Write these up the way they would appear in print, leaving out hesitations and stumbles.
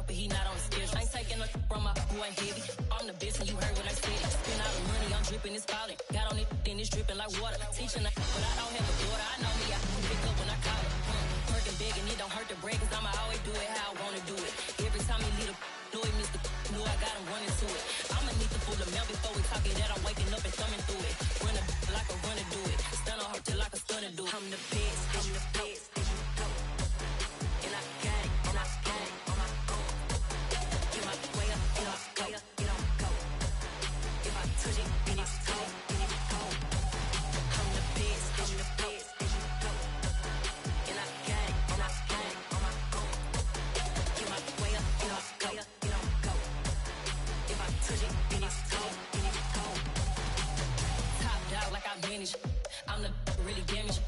talk, but he not on the schedule. Ain't taking no from my boy heavy. I'm the best, and you heard what I said. Spend all the money, I'm dripping, it's falling. Got on it, then it's dripping like water. Teaching her, but I don't have a daughter. I know me, I can pick up when I call her. Working big, and it don't hurt the break, cause I'ma always do it how I wanna do it. Every time he leave the know it, Mr. Know I got him running to it. I'ma need the full amount before we talk it that I'm waking up and thumbing through it. Run a like a runner do it. Stun on her till like a stunner do it. I'm the best, I'm the best. And I got it, and I got it on my own. Get my way up, get off, way up, get on go. If I touch it, then it's cold, then it's cold. I'm the best, I'm the best. And I got it, and I got it on my own. Get my way up, get off, way up, get on go. If I touch it, then it's cold, then it's cold. Top dog like I manage. I'm the really damaged.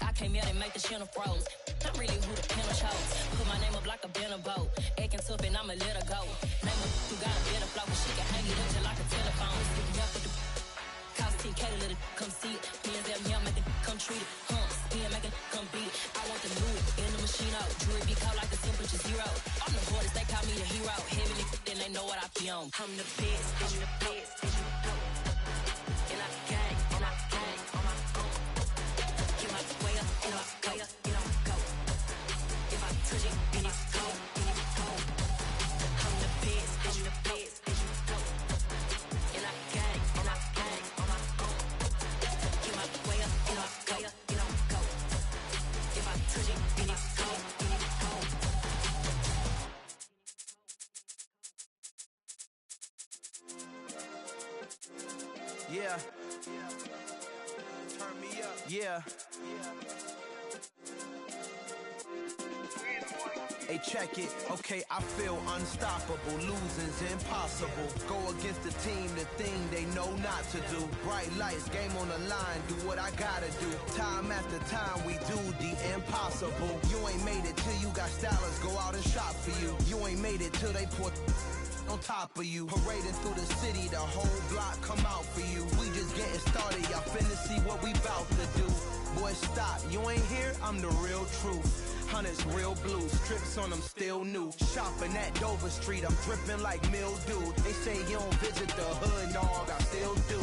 I came out and make the channel froze. I'm really who the panel chose. Put my name up like a banner boat. Acting tough and I'ma let her go. Name her who got a better flow, but she can hang it up just like a telephone. Sticking up with the cost 10K to let it come see it. Hands at me, I'm making come treat it. Spin making come beat it. I want the new in the machine out. Jewelry be caught like the temperature zero. I'm the hardest, they call me the hero. Heavy niggas, then they know what I be on. I'm the best, I'm the best. And I got it, and I got it on my own. Get my way up, get off, way up, get on go. If I touch it, then it's cold, then it's cold. I'm the best, I'm the best. And I got it, and I got it on my own. Get my way up, get off, way up, get on go. If I touch it, then it's cold, then it's cold. Yeah. Turn me up. Yeah. Hey, check it. Okay, I feel unstoppable. Losing's impossible. Go against the team, the thing they know not to do. Bright lights, game on the line, do what I gotta do. Time after time, we do the impossible. You ain't made it till you got stylists go out and shop for you. You ain't made it till they put on top of you. Parading through the city, the whole block come out for you. We just getting started, y'all finna see what we bout to do. Boy, stop, you ain't here, I'm the real truth. Hundreds real blue, strips on them still new. Shopping at Dover Street, I'm dripping like mildew. They say you don't visit the hood, dog, I still do.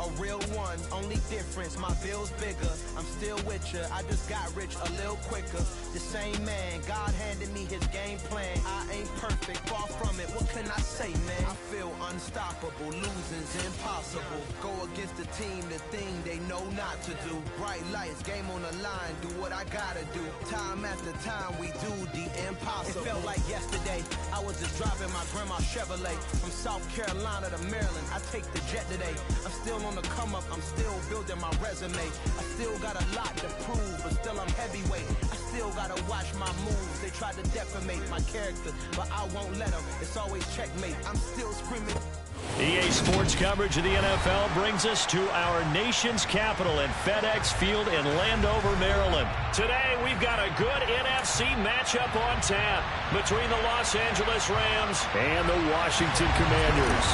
A real one, only difference, my bill's bigger. I'm still with ya, I just got rich a little quicker. The same man, God handed me his game plan. I ain't perfect, far from it, what can I say, man? I feel unstoppable, losing's impossible. Go against the team, the thing they know not to do. Bright lights, game on the line, do what I gotta do. Time after time, we do the impossible. It felt like yesterday, I was just driving my grandma's Chevrolet. From South Carolina to Maryland, I take the jet today. I'm still on the come up, I'm still building my resume. I still got a lot to prove, but still I'm heavyweight. I still gotta watch my moves. They tried to defamate my character, but I won't let them. It's always checkmate. I'm still screaming. EA Sports coverage of the NFL brings us to our nation's capital at FedEx Field in Landover, Maryland. Today, we've got a good NFC matchup on tap between the Los Angeles Rams and the Washington Commanders.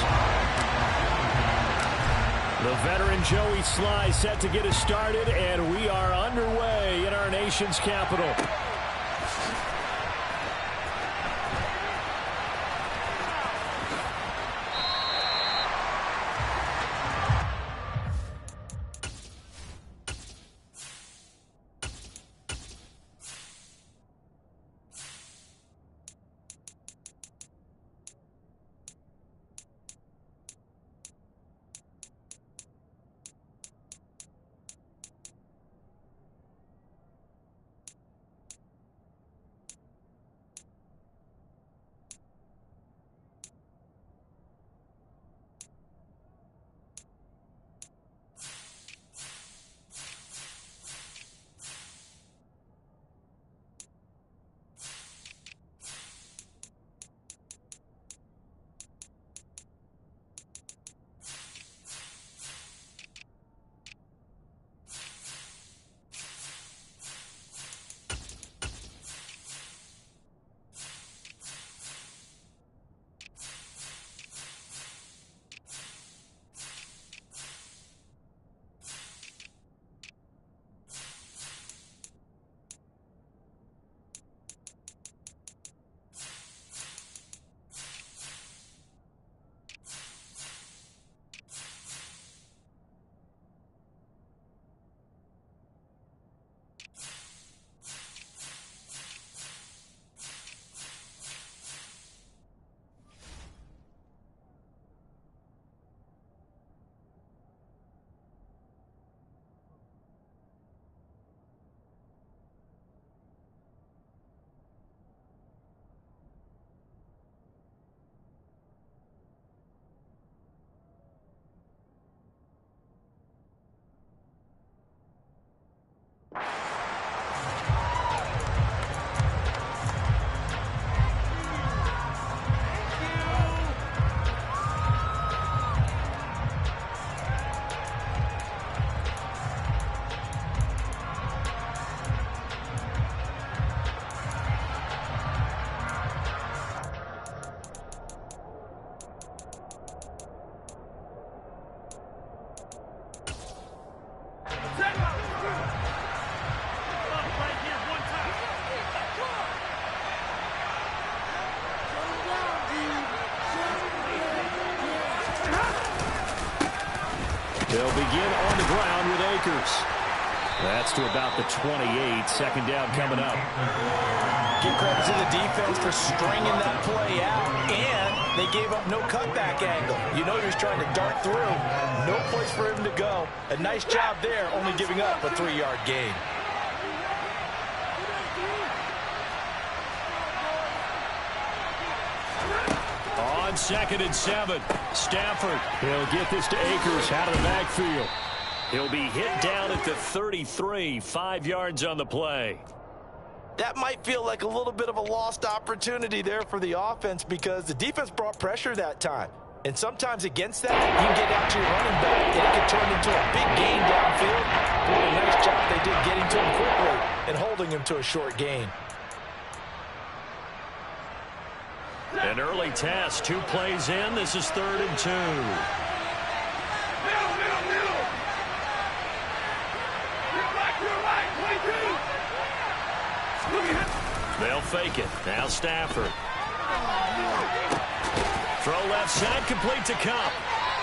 The veteran Joey Sly set to get us started, and we are underway in our nation's capital. He'll begin on the ground with Akers. That's to about the 28. Second down coming up. Give credit to the defense for stringing that play out, and they gave up no cutback angle. You know he was trying to dart through. No place for him to go. A nice job there, only giving up a 3-yard gain. On 2nd and 7, Stafford. He'll get this to Akers out of the backfield. He'll be hit down at the 33, 5 yards on the play. That might feel like a little bit of a lost opportunity there for the offense because the defense brought pressure that time. And sometimes against that, you can get out to your running back, and it can turn into a big gain downfield. What a nice job they did getting to him quickly and holding him to a short gain. An early test, 2 plays in. This is 3rd and 2. They'll fake it. Now Stafford. Throw left side, complete to Cup.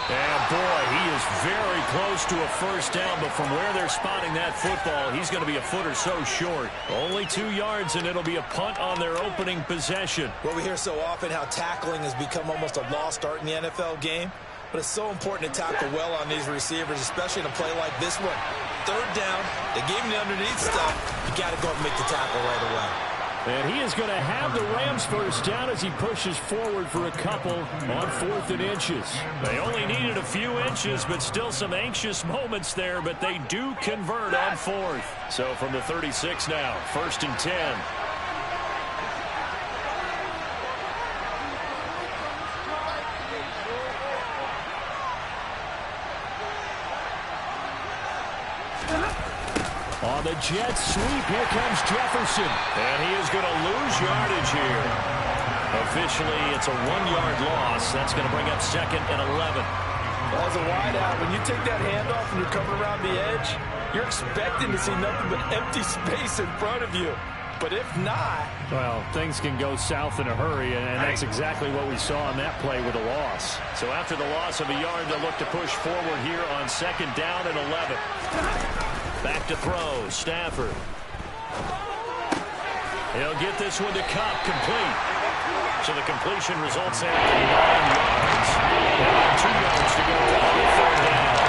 And boy, he is very close to a first down, but from where they're spotting that football, he's going to be a foot or so short. Only 2 yards, and it'll be a punt on their opening possession. Well, we hear so often how tackling has become almost a lost art in the NFL game, but it's so important to tackle well on these receivers, especially in a play like this one. 3rd down, they gave him the underneath stuff. You got to go and make the tackle right away. And he is going to have the Rams first down as he pushes forward for a couple on 4th and inches. They only needed a few inches, but still some anxious moments there, but they do convert on 4th. So from the 36 now, 1st and 10. On the Jets sweep, here comes Jefferson. And he is going to lose yardage here. Officially, it's a 1-yard loss. That's going to bring up 2nd and 11. As a wideout, when you take that handoff and you're coming around the edge, you're expecting to see nothing but empty space in front of you. But if not... Well, things can go south in a hurry, and that's exactly what we saw on that play with a loss. So after the loss of a yard, they'll look to push forward here on 2nd down and 11. Back to throw, Stafford. He'll get this one to Cup, complete. So the completion results in 9 yards. Now 2 yards to go on the 3rd down.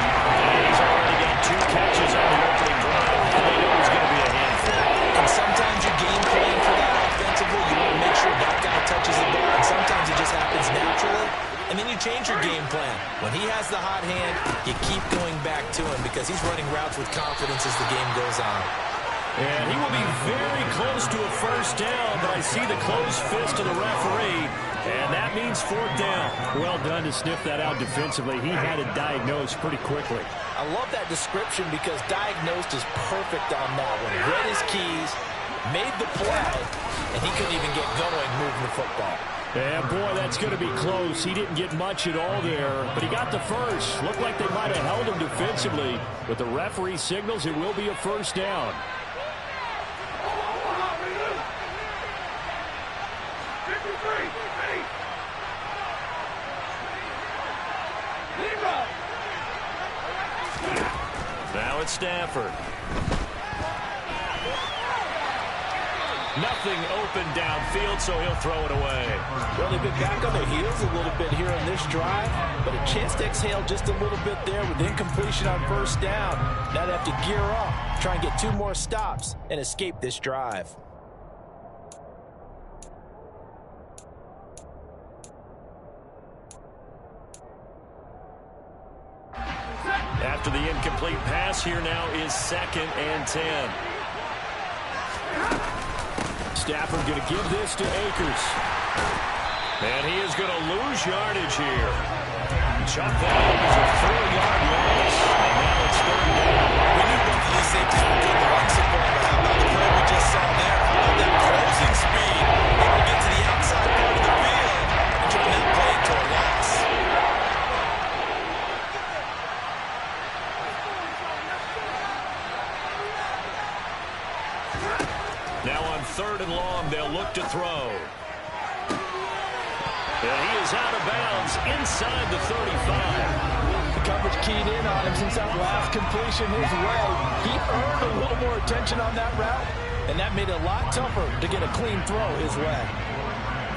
And he's already got 2 catches on the opening drive. They know he's going to be a handful. And sometimes you game plan for that offensively. You want to make sure that guy touches the ball. And sometimes it just happens naturally. And then you change your game plan. When he has the hot hand, you keep going back to him because he's running routes with confidence as the game goes on. And he will be very close to a first down, but I see the closed fist of the referee, and that means 4th down. Well done to sniff that out defensively. He had it diagnosed pretty quickly. I love that description because diagnosed is perfect on that one. Read his keys, made the play, and he couldn't even get going moving the football. And boy, that's going to be close. He didn't get much at all there, but he got the first. Looked like they might have held him defensively. With the referee signals, it will be a first down. Now it's Stafford. Nothing open downfield, so he'll throw it away. Well, they've been back on their heels a little bit here on this drive, but a chance to exhale just a little bit there with incompletion on first down. Now they have to gear up, try and get 2 more stops, and escape this drive. After the incomplete pass, here now is 2nd and 10. Stafford going to give this to Akers. And he is going to lose yardage here. Chuck that up as a 4-yard loss. And now it's 3rd down. We knew both of these safeties were good to run support, but how about the play we just saw there? How about that closing speed? Able to get to the outside part of the field and turn that play into a loss. Now on 3rd and long, they'll look to throw. And he is out of bounds inside the 35. coverage keyed in on him since that last completion his way. He earned a little more attention on that route, and that made it a lot tougher to get a clean throw his way.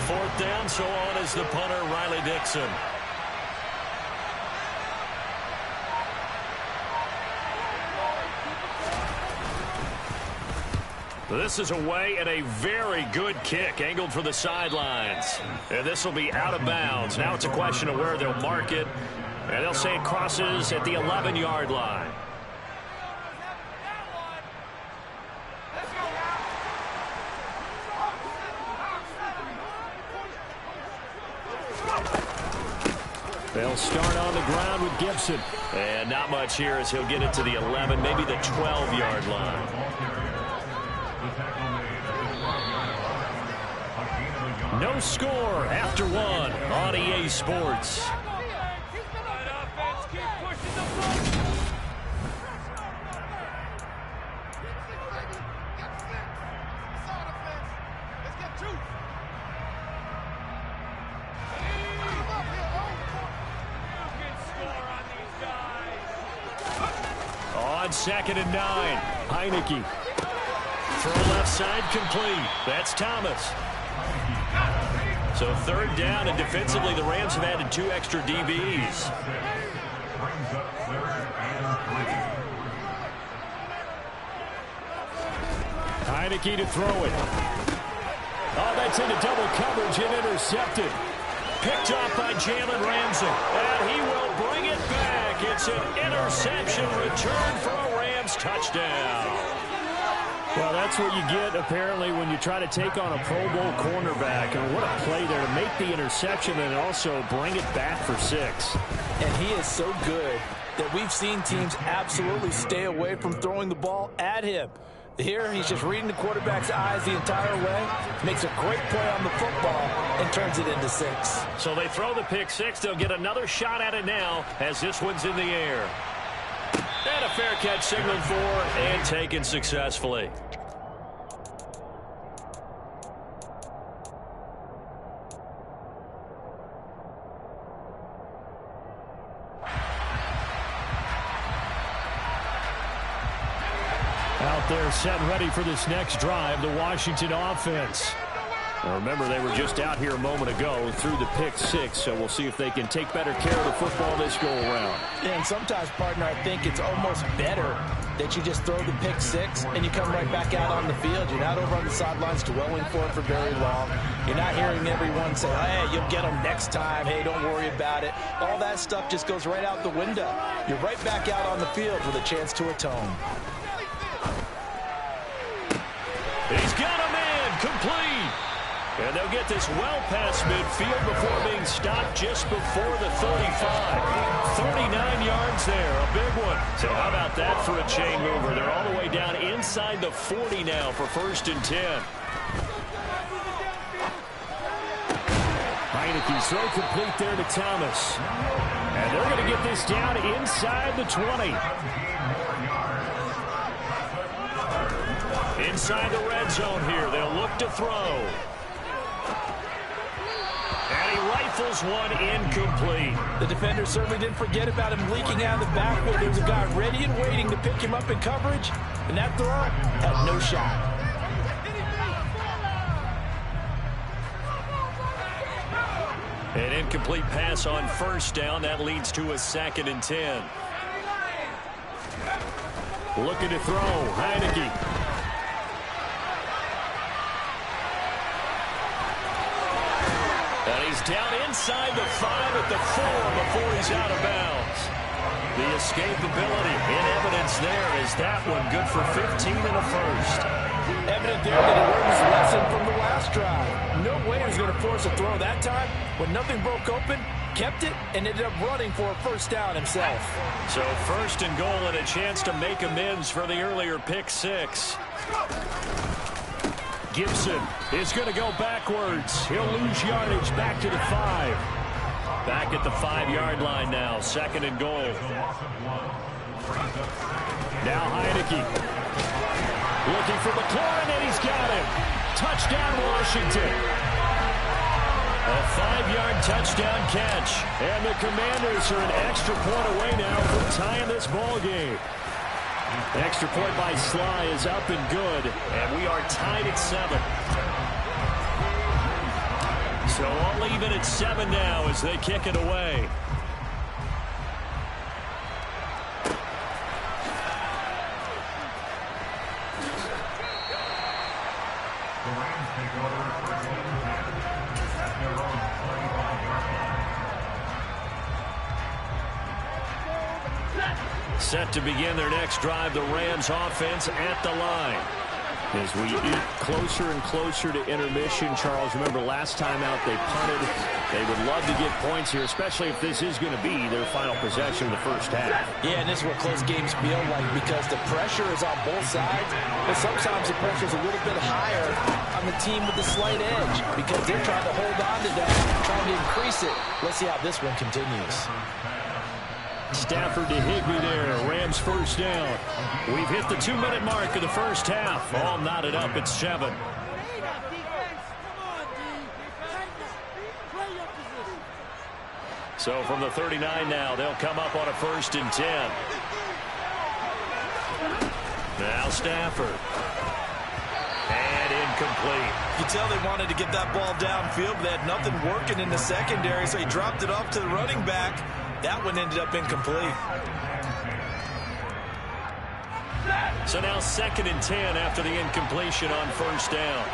4th down, so on is the punter, Riley Dixon. This is away and a very good kick angled for the sidelines. And this will be out of bounds. Now it's a question of where they'll mark it. And they'll say it crosses at the 11-yard line. They'll start on the ground with Gibson. And not much here as he'll get it to the 11, maybe the 12-yard line. No score after 1 on EA Sports. On 2nd and 9, Heineke. Throw left side complete. That's Thomas. So 3rd down, and defensively the Rams have added 2 extra DBs. Heineke to throw it. Oh, that's into double coverage and intercepted. Picked off by Jalen Ramsey. And he will bring it back. It's an interception return for a Rams touchdown. Well, that's what you get, apparently, when you try to take on a Pro Bowl cornerback. And what a play there to make the interception and also bring it back for 6. And he is so good that we've seen teams absolutely stay away from throwing the ball at him. Here, he's just reading the quarterback's eyes the entire way, makes a great play on the football, and turns it into 6. So they throw the pick 6. They'll get another shot at it now as this one's in the air. And a fair catch signaled for and taken successfully. Out there set and ready for this next drive, the Washington offense. Now remember, they were just out here a moment ago through the pick 6, so we'll see if they can take better care of the football this go-around. Yeah, and sometimes, partner, I think it's almost better that you just throw the pick 6 and you come right back out on the field. You're not over on the sidelines dwelling for it for very long. You're not hearing everyone say, hey, you'll get them next time. Hey, don't worry about it. All that stuff just goes right out the window. You're right back out on the field with a chance to atone. He's got a man complete. And they'll get this well past midfield before being stopped just before the 35. 39 yards there, a big one. So how about that for a chain mover? They're all the way down inside the 40 now for 1st and 10. Heineke's throw complete there to Thomas. And they're going to get this down inside the 20. Inside the red zone here, they'll look to throw. And he rifles one incomplete. The defender certainly didn't forget about him leaking out of the backfield. There was a guy ready and waiting to pick him up in coverage, and that throw had no shot. An incomplete pass on 1st down. That leads to a 2nd and 10. Looking to throw, Heineke. And he's down inside the 5 at the 4 before he's out of bounds. The escapability in evidence there is that one good for 15 and a 1st. Evident there that he learned his lesson from the last drive. No way he was going to force a throw that time. When nothing broke open, kept it, and ended up running for a 1st down himself. So 1st and goal and a chance to make amends for the earlier pick 6. Gibson is going to go backwards. He'll lose yardage back to the 5. Back at the 5-yard line now. 2nd and goal. Now Heineke. Looking for McLaurin, and he's got him. Touchdown, Washington. A 5-yard touchdown catch. And the Commanders are an extra point away now from tying this ball game. Extra point by Sly is up and good, and we are tied at 7. So all even at 7 now as they kick it away. Set to begin their next drive, the Rams offense at the line. As we get closer and closer to intermission, Charles, remember last time out they punted. They would love to get points here, especially if this is going to be their final possession of the first half. Yeah, and this is what close games feel like because the pressure is on both sides, but sometimes the pressure is a little bit higher on the team with the slight edge because they're trying to hold on to that, trying to increase it. Let's see how this one continues. Stafford to Higbee there. Rams first down. We've hit the 2-minute mark of the first half. All knotted up at 7. So from the 39 now, they'll come up on a 1st and 10. Now Stafford. And incomplete. You tell they wanted to get that ball downfield, but they had nothing working in the secondary, so he dropped it off to the running back. That one ended up incomplete. So now 2nd and 10 after the incompletion on 1st down.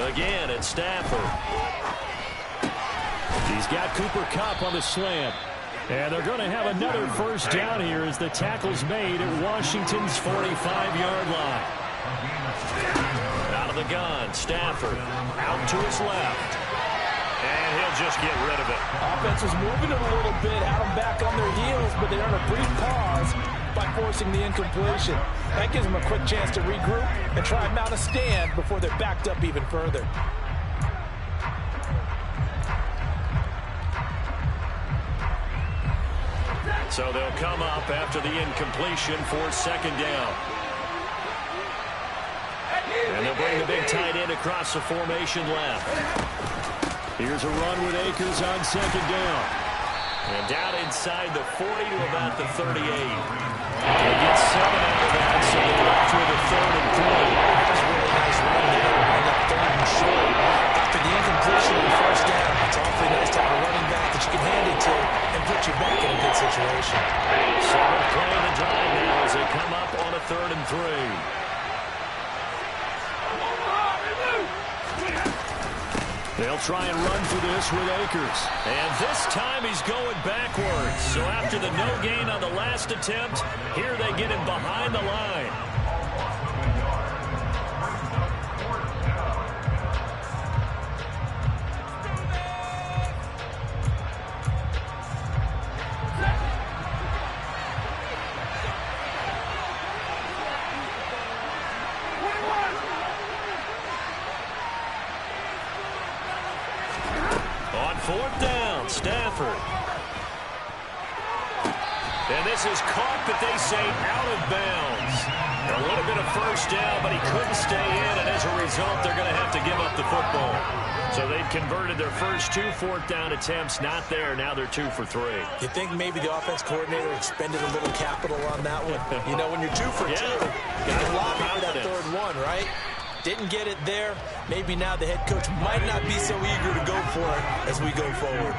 Again, it's Stafford. He's got Cooper Kupp on the slant. And they're going to have another 1st down here as the tackle's made at Washington's 45-yard line. Out of the gun, Stafford out to his left. And he'll just get rid of it. Offense was moving it a little bit, had them back on their heels, but they earned a brief pause by forcing the incompletion. That gives them a quick chance to regroup and try and mount a stand before they're backed up even further. So they'll come up after the incompletion for 2nd down. And they'll bring the big tight end across the formation left. Here's a run with Akers on 2nd down. And down inside the 40 to about the 38. They get 7 out of that, so they're left with a 3rd and 3. That's a really nice run there on that 3rd and short. After the incompletion on 1st down, it's awfully nice to have a running back that you can hand it to and put you back in a good situation. 7th play of the drive now as they come up on a 3rd and 3. They'll try and run for this with Akers. And this time he's going backwards. So after the no gain on the last attempt, here they get him behind the line. On 4th down, Stafford. And this is caught, but they say out of bounds. A little bit of 1st down, but he couldn't stay in, and as a result, they're going to have to give up the football. So they've converted their first 2 4th down attempts. Not there. Now they're 2 for 3. You think maybe the offense coordinator expended a little capital on that one? You know, when you're 2 for 2, you can lobby for that 3rd one, right? Didn't get it there. Maybe now the head coach might not be so eager to go for it as we go forward.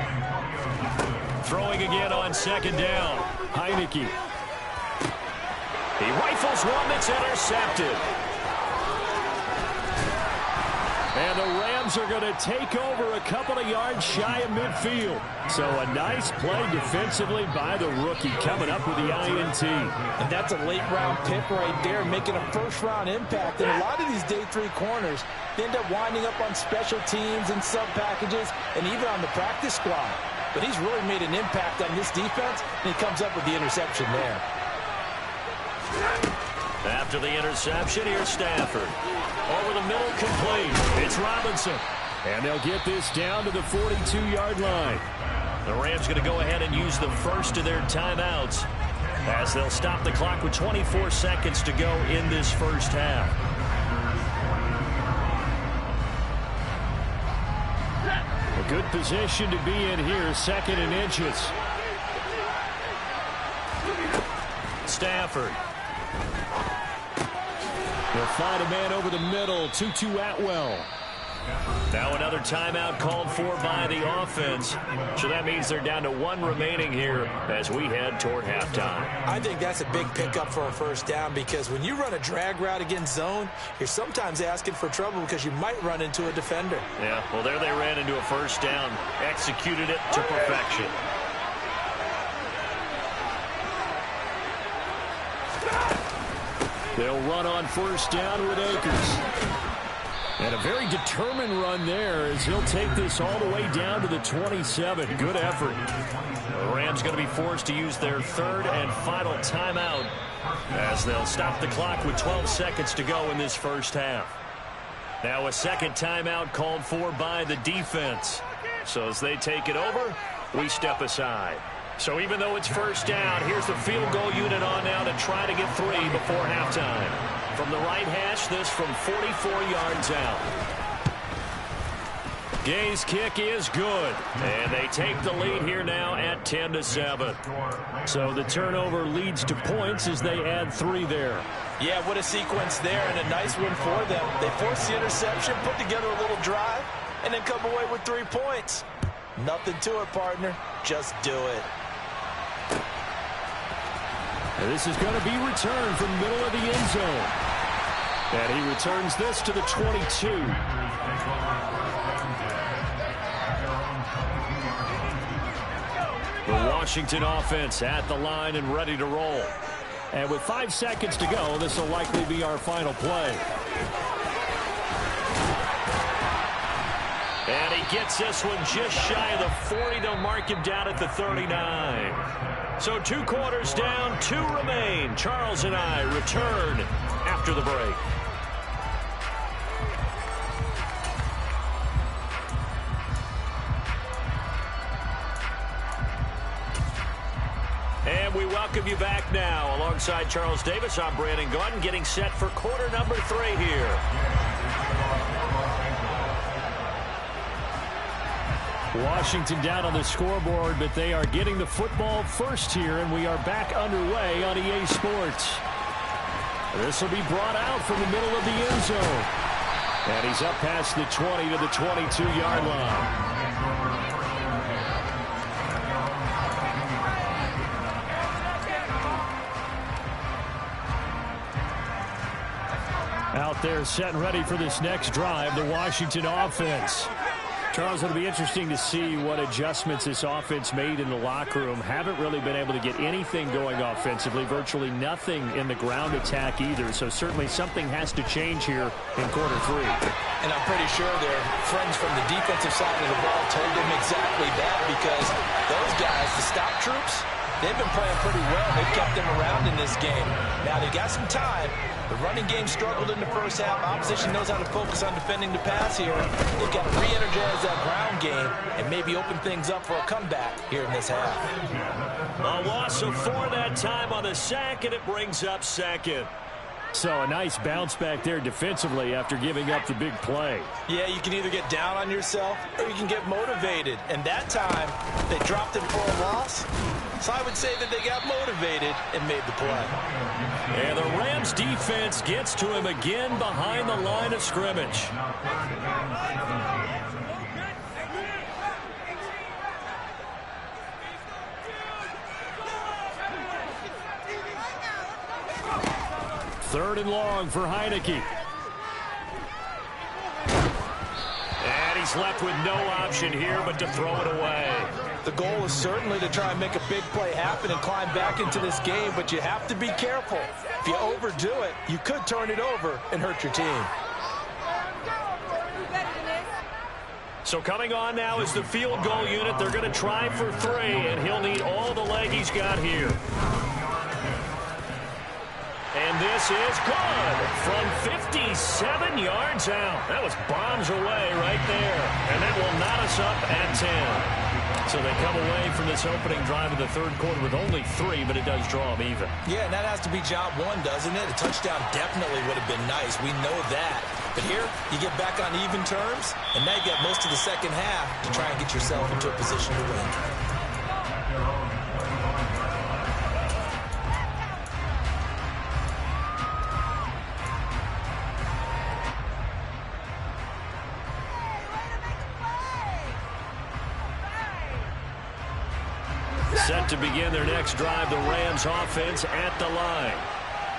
Throwing again on 2nd down. Heineke. He rifles one that's intercepted. And the Rams are going to take over a couple of yards shy of midfield. So a nice play defensively by the rookie coming up with the INT. And that's a late-round pick right there, making a first-round impact. And a lot of these day 3 corners, they end up winding up on special teams and sub-packages and even on the practice squad. But he's really made an impact on this defense, and he comes up with the interception there. After the interception, here's Stafford. Over the middle, complete. It's Robinson. And they'll get this down to the 42-yard line. The Rams going to go ahead and use the first of their timeouts as they'll stop the clock with 24 seconds to go in this first half. good position to be in here, 2nd and inches. Stafford. They'll find a man over the middle, 2-2 Atwell. Now another timeout called for by the offense. So that means they're down to 1 remaining here as we head toward halftime. I think that's a big pickup for a first down because when you run a drag route against zone, you're sometimes asking for trouble because you might run into a defender. Yeah, well, there they ran into a first down, executed it to perfection. They'll run on first down with Akers. And a very determined run there as he'll take this all the way down to the 27. Good effort. The Rams going to be forced to use their 3rd and final timeout as they'll stop the clock with 12 seconds to go in this first half. Now a 2nd timeout called for by the defense. So as they take it over, we step aside. So even though it's first down, here's the field goal unit on now to try to get 3 before halftime. From the right hash, this from 44 yards out. Gay's kick is good. And they take the lead here now at 10-7. So the turnover leads to points as they add 3 there. Yeah, what a sequence there and a nice win for them. They forced the interception, put together a little drive, and then come away with 3 points. Nothing to it, partner. Just do it. And this is going to be returned from the middle of the end zone. And he returns this to the 22. The Washington offense at the line and ready to roll. And with 5 seconds to go, this will likely be our final play. And he gets this one just shy of the 40. They'll mark him down at the 39. So 2 quarters down, 2 remain. Charles and I return after the break. And we welcome you back now. Alongside Charles Davis, I'm Brandon Gaudin, getting set for quarter number 3 here. Washington down on the scoreboard, but they are getting the football first here, and we are back underway on EA Sports. This will be brought out from the middle of the end zone. And he's up past the 20 to the 22-yard line. Out there set and ready for this next drive, the Washington offense. Charles, it'll be interesting to see what adjustments this offense made in the locker room. Haven't really been able to get anything going offensively, virtually nothing in the ground attack either. So certainly something has to change here in quarter 3. And I'm pretty sure their friends from the defensive side of the ball told them exactly that because those guys, the stop troops, they've been playing pretty well. They've kept them around in this game. Now they've got some time. The running game struggled in the first half. Opposition knows how to focus on defending the pass here. They've got to re-energize that ground game and maybe open things up for a comeback here in this half. A loss of 4 that time on the sack, and it brings up 2nd. So a nice bounce back there defensively after giving up the big play. Yeah, you can either get down on yourself or you can get motivated. And that time, they dropped it for a loss. So I would say that they got motivated and made the play. And the Rams defense gets to him again behind the line of scrimmage. Third and long for Heineke. And he's left with no option here but to throw it away. The goal is certainly to try and make a big play happen and climb back into this game, but you have to be careful. If you overdo it, you could turn it over and hurt your team. So coming on now is the field goal unit. They're going to try for 3, and he'll need all the leg he's got here. And this is good from 57 yards out. That was bombs away right there. And that will knot us up at 10. So they come away from this opening drive in the third quarter with only 3, but it does draw them even. Yeah, and that has to be job 1, doesn't it? A touchdown definitely would have been nice. We know that. But here, you get back on even terms, and now you got most of the second half to try and get yourself into a position to win. Set to begin their next drive, the Rams offense at the line.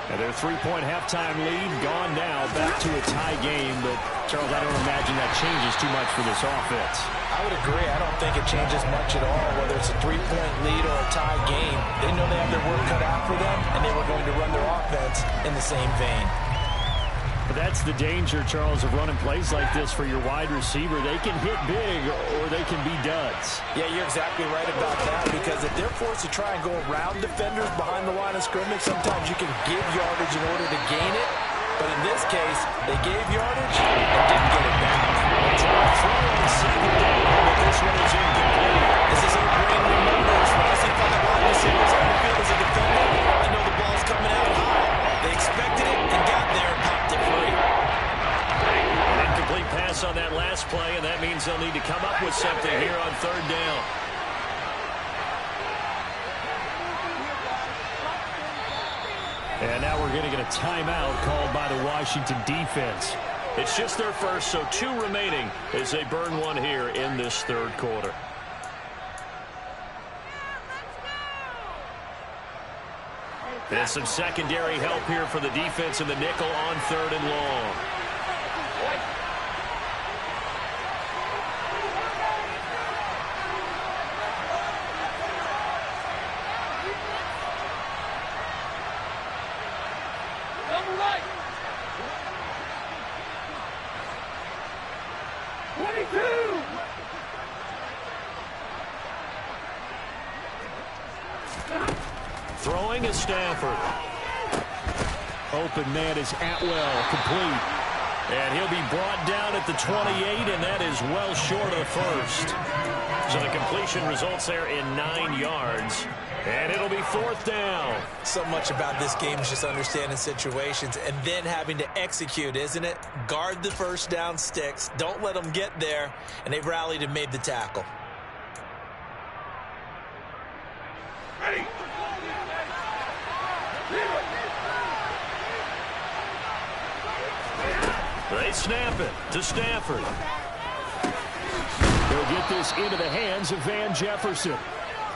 And their three-point halftime lead gone now, back to a tie game. But, Charles, I don't imagine that changes too much for this offense. I would agree. I don't think it changes much at all, whether it's a three-point lead or a tie game. They know they have their work cut out for them, and they were going to run their offense in the same vein. But that's the danger, Charles, of running plays like this for your wide receiver. They can hit big or they can be duds. Yeah, you're exactly right about that, because if they're forced to try and go around defenders behind the line of scrimmage, sometimes you can give yardage in order to gain it. But in this case, they gave yardage and didn't get it back. Throw on second down, but this one is incomplete. This is our brain remembers. When I see five wide receivers on the field as a defender, I know the ball's coming out high. They expected it and got there and popped it free. An incomplete pass on that last play, and that means they'll need to come up with something here on third down. And now we're going to get a timeout called by the Washington defense. It's just their first, so 2 remaining as they burn one here in this third quarter. And some secondary help here for the defense in the nickel on third and long. Throwing is Stafford. Open man is Atwell, complete. And he'll be brought down at the 28, and that is well short of the first. So the completion results there in 9 yards. And it'll be fourth down. So much about this game is just understanding situations and then having to execute, isn't it? Guard the first down sticks. Don't let them get there. And they've rallied and made the tackle. Ready. They snap it to Stafford. They'll get this into the hands of Van Jefferson.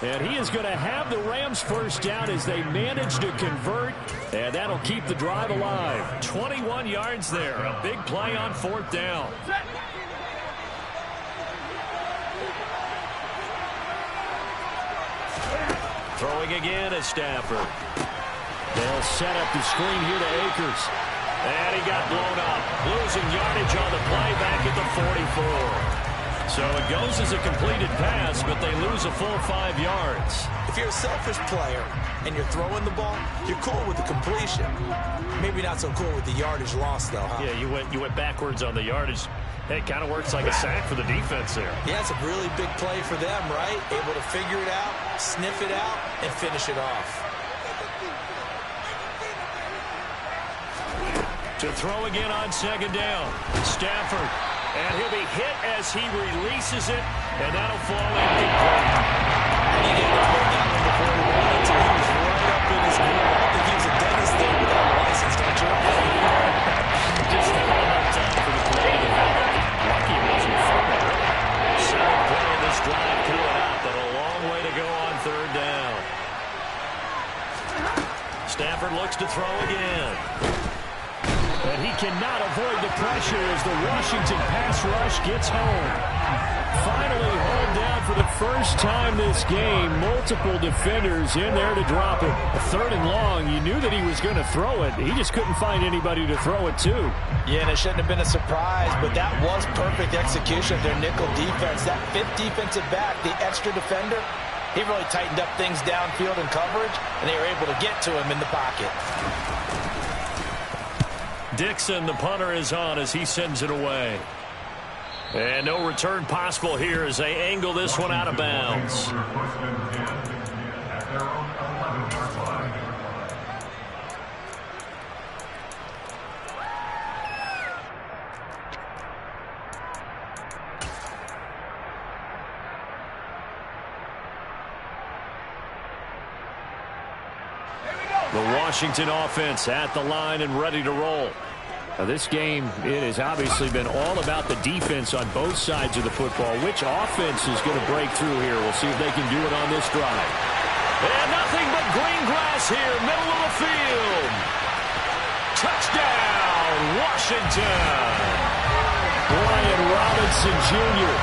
And he is going to have the Rams first down as they manage to convert. And that'll keep the drive alive. 21 yards there. A big play on fourth down. Throwing again is Stafford. They'll set up the screen here to Akers. And he got blown up. Losing yardage on the play back at the 44. So it goes as a completed pass, but they lose a full 5 yards. If you're a selfish player and you're throwing the ball, you're cool with the completion. Maybe not so cool with the yardage loss, though, huh? Yeah, you went backwards on the yardage. It kind of works like a sack for the defense there. Yeah, it's a really big play for them, right? Able to figure it out, sniff it out, and finish it off. To throw again on second down. Stafford. And he'll be hit as he releases it, and that'll fall incomplete. He didn't hold that one before he wanted to. He was right up in his grill. I think he was a dentist there without a license, don't you? Just a lot of time for the play to develop. Lucky it wasn't fumble. Second play of this drive coming up, but a long way to go on third down. Stafford looks to throw again. And he cannot avoid the pressure as the Washington pass rush gets home. Finally hauled down for the first time this game. Multiple defenders in there to drop it. A third and long. You knew that he was going to throw it. He just couldn't find anybody to throw it to. Yeah, and it shouldn't have been a surprise, but that was perfect execution of their nickel defense. That fifth defensive back, the extra defender, he really tightened up things downfield in coverage, and they were able to get to him in the pocket. Dixon, the punter, is on as he sends it away. And no return possible here as they angle this one out of bounds. The Washington offense at the line and ready to roll. Now this game, it has obviously been all about the defense on both sides of the football. Which offense is going to break through here? We'll see if they can do it on this drive. And nothing but green grass here, middle of the field. Touchdown, Washington. Brian Robinson Jr.,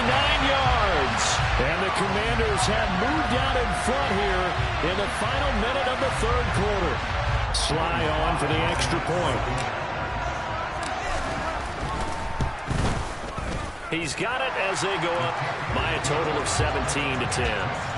89 yards. And the Commanders have moved out in front here in the final minute of the third quarter. Sly on for the extra point. He's got it as they go up by a total of 17-10.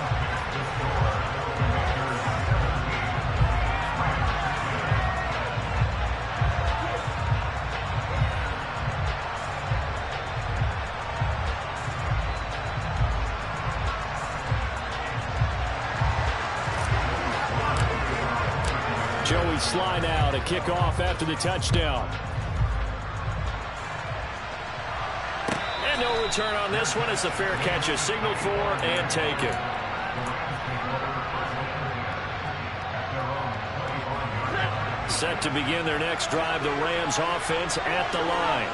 Joey Sly now to kick off after the touchdown. And no return on this one. It's a fair catch, is signaled for and taken. Set to begin their next drive, the Rams offense at the line.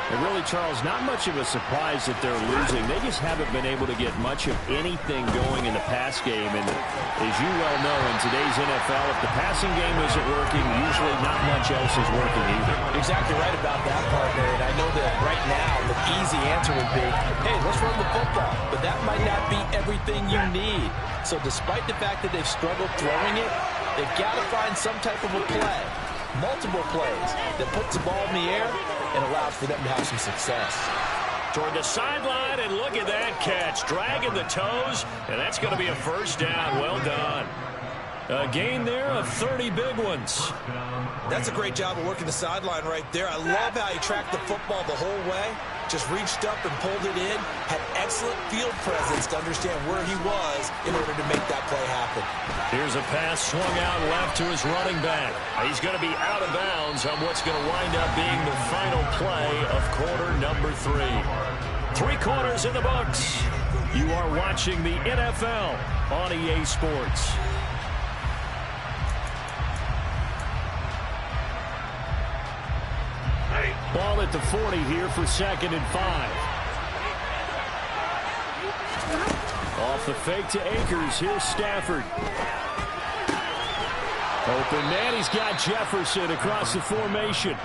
And really, Charles, not much of a surprise that they're losing. They just haven't been able to get much of anything going in the pass game. And as you well know, in today's NFL, if the passing game isn't working, usually not much else is working either. Exactly right about that, partner. And I know that right now the easy answer would be, hey, let's run the football. But that might not be everything you need. So despite the fact that they've struggled throwing it, they've got to find some type of a play, multiple plays, that puts the ball in the air and allows for them to have some success. Toward the sideline, and look at that catch. Dragging the toes, and that's going to be a first down. Well done. A gain there of 30 big ones. That's a great job of working the sideline right there. I love how he tracked the football the whole way. Just reached up and pulled it in. Had excellent field presence to understand where he was in order to make that play happen. Here's a pass swung out left to his running back. He's going to be out of bounds on what's going to wind up being the final play of quarter number 3. 3 quarters in the books. You are watching the NFL on EA Sports. Ball at the 40 here for 2nd and 5. Off the fake to Akers. Here's Stafford. Open man. He's got Jefferson across the formation.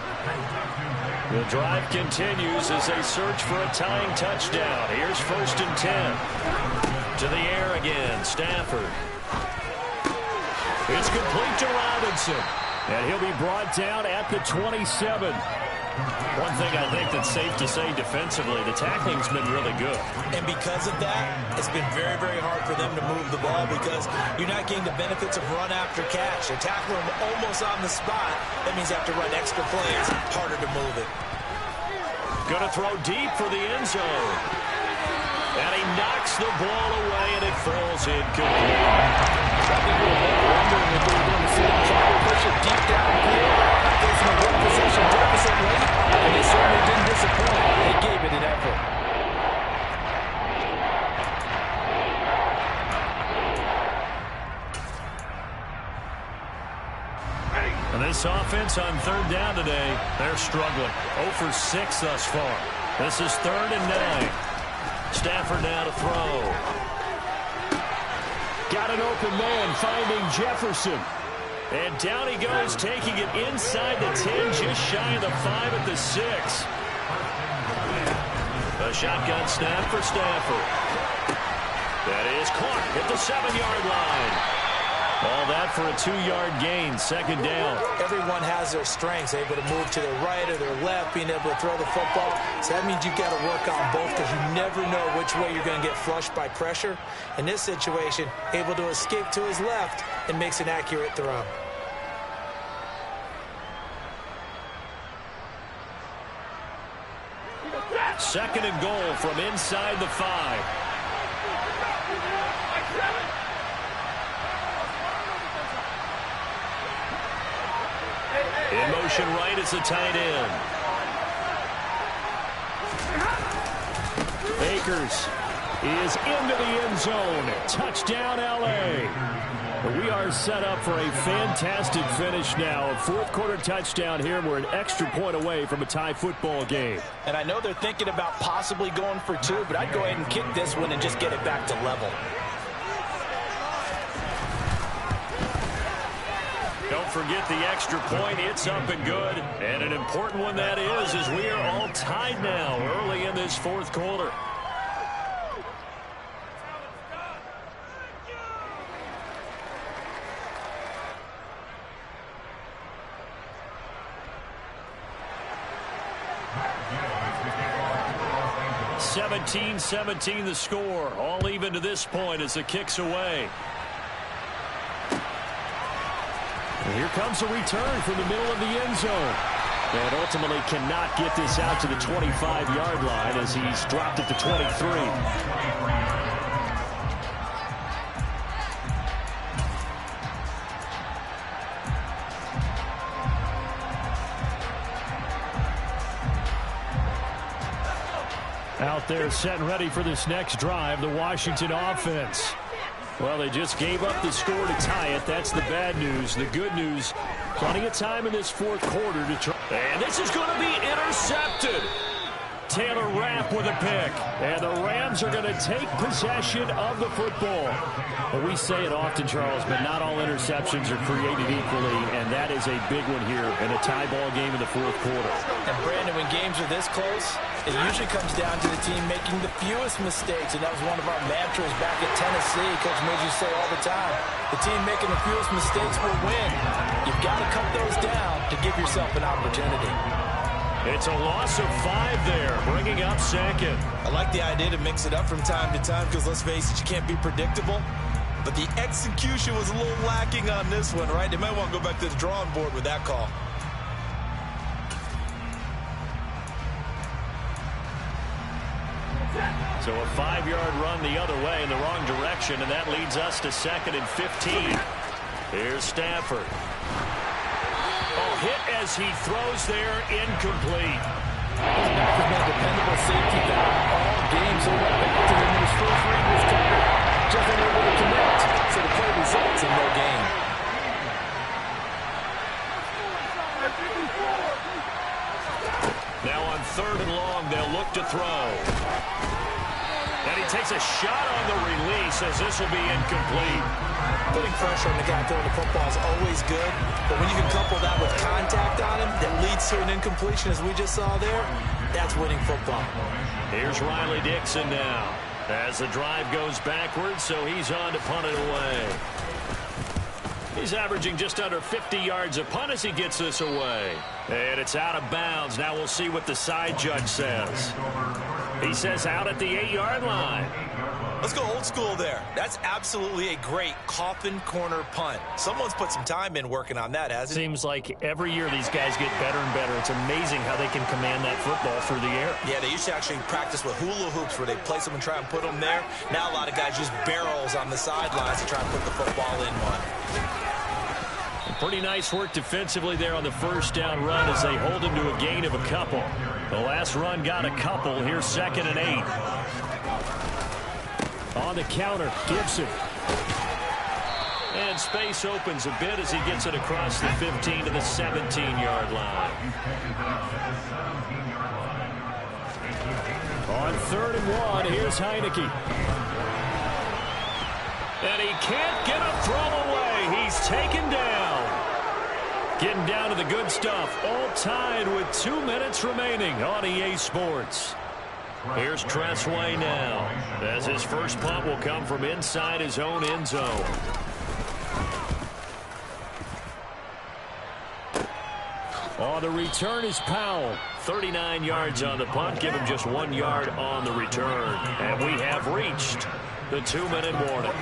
The drive continues as they search for a tying touchdown. Here's 1st and 10. To the air again. Stafford. It's complete to Robinson. And he'll be brought down at the 27. One thing I think that's safe to say defensively, the tackling's been really good. And because of that, it's been very, very hard for them to move the ball because you're not getting the benefits of run after catch. They're tackling them almost on the spot. That means they have to run extra plays, harder to move it. Going to throw deep for the end zone. And he knocks the ball away, and it falls incomplete. I think we were wondering if we were going to see them try to push it deep downfield, facing a one-possession deficit late, and they certainly didn't disappoint. They gave it an effort. And this offense on 3rd down today, they're struggling. 0 for 6 thus far. This is 3rd and 9. Stafford now to throw. Got an open man, finding Jefferson. And down he goes, taking it inside the 10, just shy of the 5 at the 6. A shotgun snap for Stafford. That is caught at the 7-yard line. All that for a 2-yard gain, 2nd down. Everyone has their strengths, able to move to their right or their left, being able to throw the football. So that means you've got to work on both because you never know which way you're going to get flushed by pressure. In this situation, able to escape to his left and makes an accurate throw. Second and goal from inside the 5. In motion right is the tight end. Akers is into the end zone. Touchdown, L.A. We are set up for a fantastic finish now. A fourth quarter touchdown here. We're an extra point away from a tie football game. And I know they're thinking about possibly going for two, but I'd go ahead and kick this one and just get it back to level. Don't forget the extra point. It's up and good. And an important one that is, as we are all tied now early in this fourth quarter. (17-17) the score. All even to this point as the kick's away. And here comes a return from the middle of the end zone. And ultimately cannot get this out to the 25-yard line as he's dropped it to 23. Out there set and ready for this next drive, the Washington offense. Well, they just gave up the score to tie it. That's the bad news. The good news, plenty of time in this fourth quarter to try. And this is going to be intercepted. Taylor Rapp with a pick. And the Rams are going to take possession of the football. Well, we say it often, Charles, but not all interceptions are created equally, and that is a big one here in a tie ball game in the fourth quarter. And, Brandon, when games are this close, it usually comes down to the team making the fewest mistakes, and that was one of our mantras back at Tennessee. Coach made you say all the time, the team making the fewest mistakes will win. You've got to cut those down to give yourself an opportunity. It's a loss of 5 there, bringing up second. I like the idea to mix it up from time to time because, let's face it, you can't be predictable. But the execution was a little lacking on this one, right? They might want to go back to the drawing board with that call. So a 5-yard run the other way in the wrong direction, and that leads us to 2nd and 15. Here's Stafford. Oh, hit as he throws there, incomplete. Back has been a dependable safety valve all game, so what back to him in his first read was covered. Just unable to connect, so the play results in no gain. Now on 3rd and long, they'll look to throw. And he takes a shot on the release as this will be incomplete. Putting pressure on the guy throwing the football is always good, but when you can couple that with contact on him that leads to an incompletion as we just saw there, that's winning football. Here's Riley Dixon now as the drive goes backwards, so he's on to punt it away. He's averaging just under 50 yards a punt as he gets this away. And it's out of bounds. Now we'll see what the side judge says. He says out at the 8-yard line. Let's go old school there. That's absolutely a great coffin corner punt. Someone's put some time in working on that, hasn't it? Seems like every year these guys get better and better. It's amazing how they can command that football through the air. Yeah, they used to actually practice with hula hoops where they place them and try and put them there. Now a lot of guys use barrels on the sidelines to try and put the football in one. Pretty nice work defensively there on the first down run as they hold him to a gain of a couple. The last run got a couple. Here's 2nd and 8. On the counter, Gibson. And space opens a bit as he gets it across the 15 to the 17-yard line. On 3rd and 1, here's Heineke. And he can't get a throw away. He's taken down. Getting down to the good stuff. All tied with 2 minutes remaining on EA Sports. Here's Tressway now, as his first punt will come from inside his own end zone. On the return is Powell. 39 yards on the punt. Give him just 1 yard on the return. And we have reached the 2-minute warning.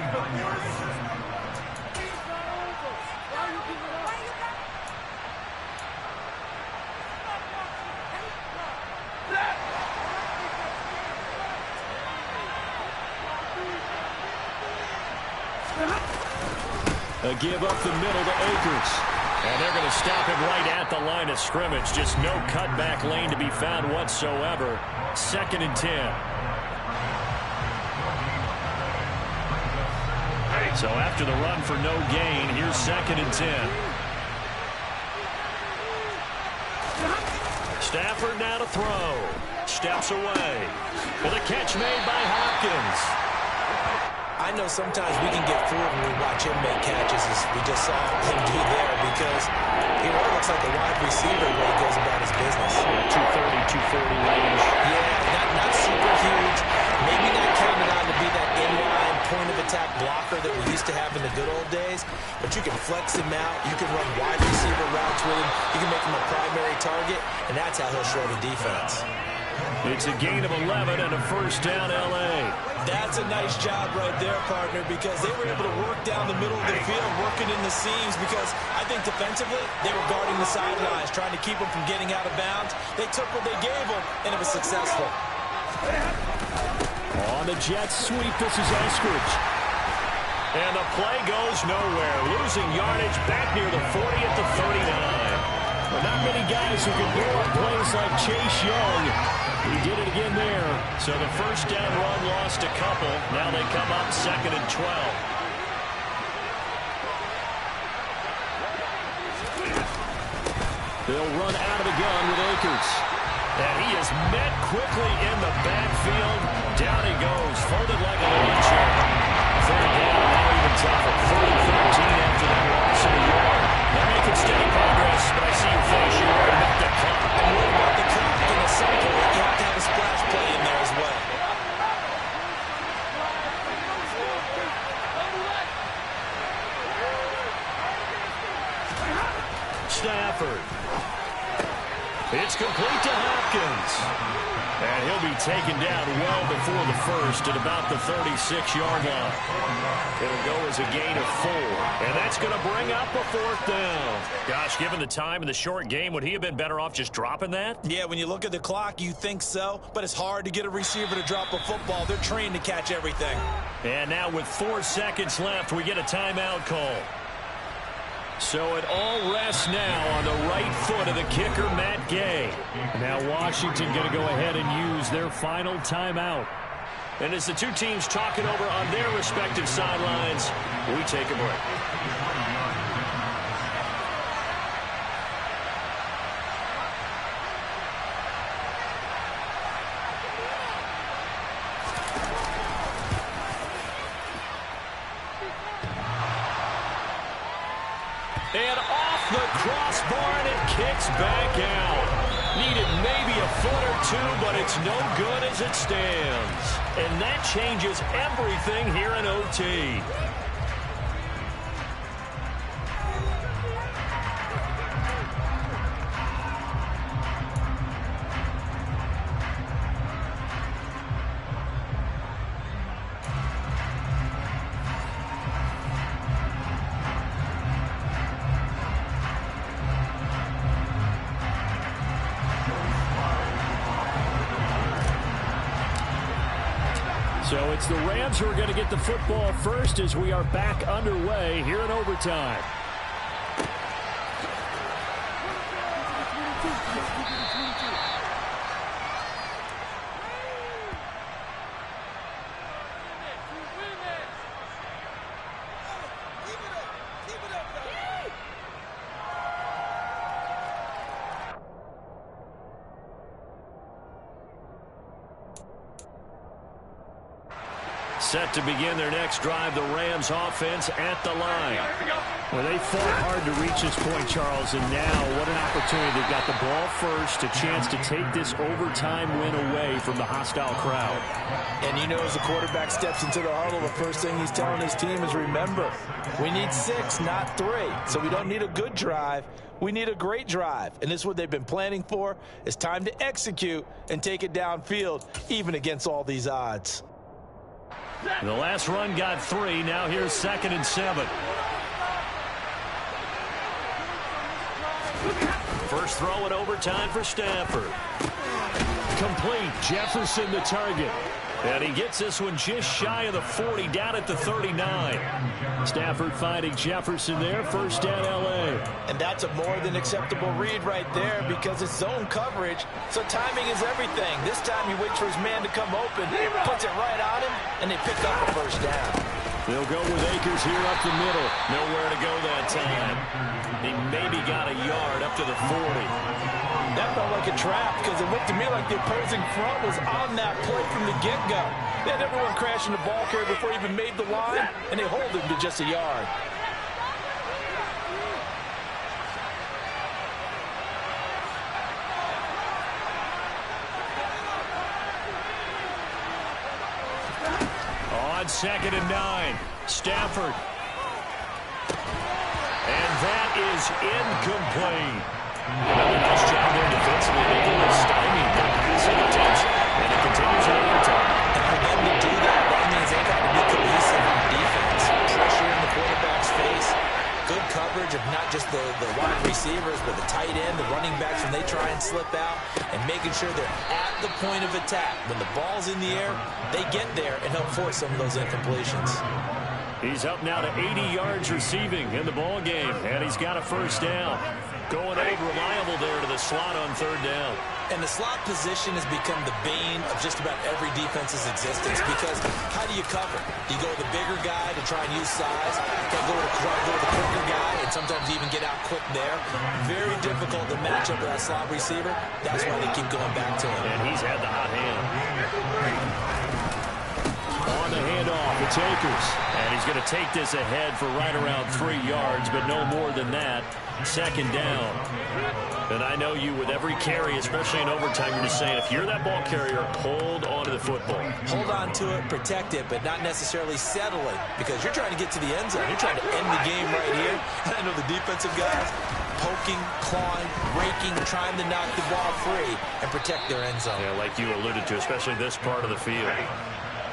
A give up the middle to Akers. And they're going to stop him right at the line of scrimmage. Just no cutback lane to be found whatsoever. 2nd and 10. So after the run for no gain, here's 2nd and 10. Stafford now to throw. Steps away. With a catch made by Hopkins. I know sometimes we can get fooled when we watch him make catches, as we just saw him do there, because he really looks like a wide receiver when he goes about his business. 230, 240 range. Yeah, not super huge. Maybe not counted on to be that inline point-of-attack blocker that we used to have in the good old days, but you can flex him out. You can run wide receiver routes with him. You can make him a primary target, and that's how he'll show the defense. It's a gain of 11 and a first down, L.A. That's a nice job right there, partner, because they were able to work down the middle of the field, working in the seams, because I think defensively they were guarding the sidelines, trying to keep them from getting out of bounds. They took what they gave them, and it was successful. On the Jets sweep, this is Eskridge. And the play goes nowhere. Losing yardage back near the 40 at the 39. But not many guys who can blow up plays like Chase Young. He did it again there. So the first down run lost a couple. Now they come up 2nd and 12. They'll run out of the gun with Akers. And he is met quickly in the backfield. Down he goes, folded like a lawn chair. 3rd down, now even tougher. 3rd and 13 after that loss of a yard. They're making steady progress, but I see you finish your word about the clock. And what about the clock? And at some point, you have to have a splash play in there as well. Stafford. It's complete to Hopkins. And he'll be taken down well before the first at about the 36-yard line. It'll go as a gain of 4. And that's going to bring up a 4th down. Gosh, given the time in the short game, would he have been better off just dropping that? Yeah, when you look at the clock, you think so. But it's hard to get a receiver to drop a football. They're trained to catch everything. And now with 4 seconds left, we get a timeout call. So it all rests now on the right foot of the kicker, Matt Gay. Now Washington going to go ahead and use their final timeout. And as the two teams talking over on their respective sidelines, we take a break. And off the crossbar, and it kicks back out. Needed maybe a foot or two, but it's no good as it stands. And that changes everything here in OT. So it's the Rams who are going to get the football first as we are back underway here in overtime. Set to begin their next drive, the Rams offense at the line. Well, they fought hard to reach this point, Charles, and now what an opportunity. They've got the ball first, a chance to take this overtime win away from the hostile crowd. And you know, as the quarterback steps into the huddle, the first thing he's telling his team is, remember, we need 6, not 3. So we don't need a good drive. We need a great drive. And this is what they've been planning for. It's time to execute and take it downfield, even against all these odds. The last run got 3. Now here's 2nd and 7. First throw in overtime for Stafford. Complete. Jefferson the target. And he gets this one just shy of the 40, down at the 39. Stafford finding Jefferson there. First down, L.A. And that's a more than acceptable read right there because it's zone coverage, so timing is everything. This time he waits for his man to come open, puts it right on him, and they pick up a first down. They'll go with Akers here up the middle. Nowhere to go that time. He maybe got a yard up to the 40. That felt like a trap because it looked to me like the opposing front was on that play from the get-go. They had everyone crashing the ball carrier before he even made the line, and they hold him to just a yard. On 2nd and 9, Stafford. And that is incomplete. Another nice job there defensively, making a stymied the passing attempts, and it continues in overtime. And for them to do that, that means they've got to be cohesive on defense. Pressure in the quarterback's face, good coverage of not just the wide receivers, but the tight end, the running backs when they try and slip out, and making sure they're at the point of attack. When the ball's in the air, they get there and help force some of those incompletions. He's up now to 80 yards receiving in the ball game, and he's got a first down. Going over reliable there to the slot on 3rd down. And the slot position has become the bane of just about every defense's existence because how do you cover? Do you go with the bigger guy to try and use size? You can go with the quicker guy and sometimes even get out quick there. Very difficult to match up with that slot receiver. That's why they keep going back to him. And he's had the hot hand. On the handoff, it's Akers. And he's going to take this ahead for right around 3 yards, but no more than that. 2nd down. And I know you with every carry, especially in overtime, you're just saying if you're that ball carrier, hold onto the football. Hold on to it, protect it, but not necessarily settle it because you're trying to get to the end zone. You're trying to end the game right here. And I know the defensive guys poking, clawing, raking, trying to knock the ball free and protect their end zone. Yeah, like you alluded to, especially this part of the field.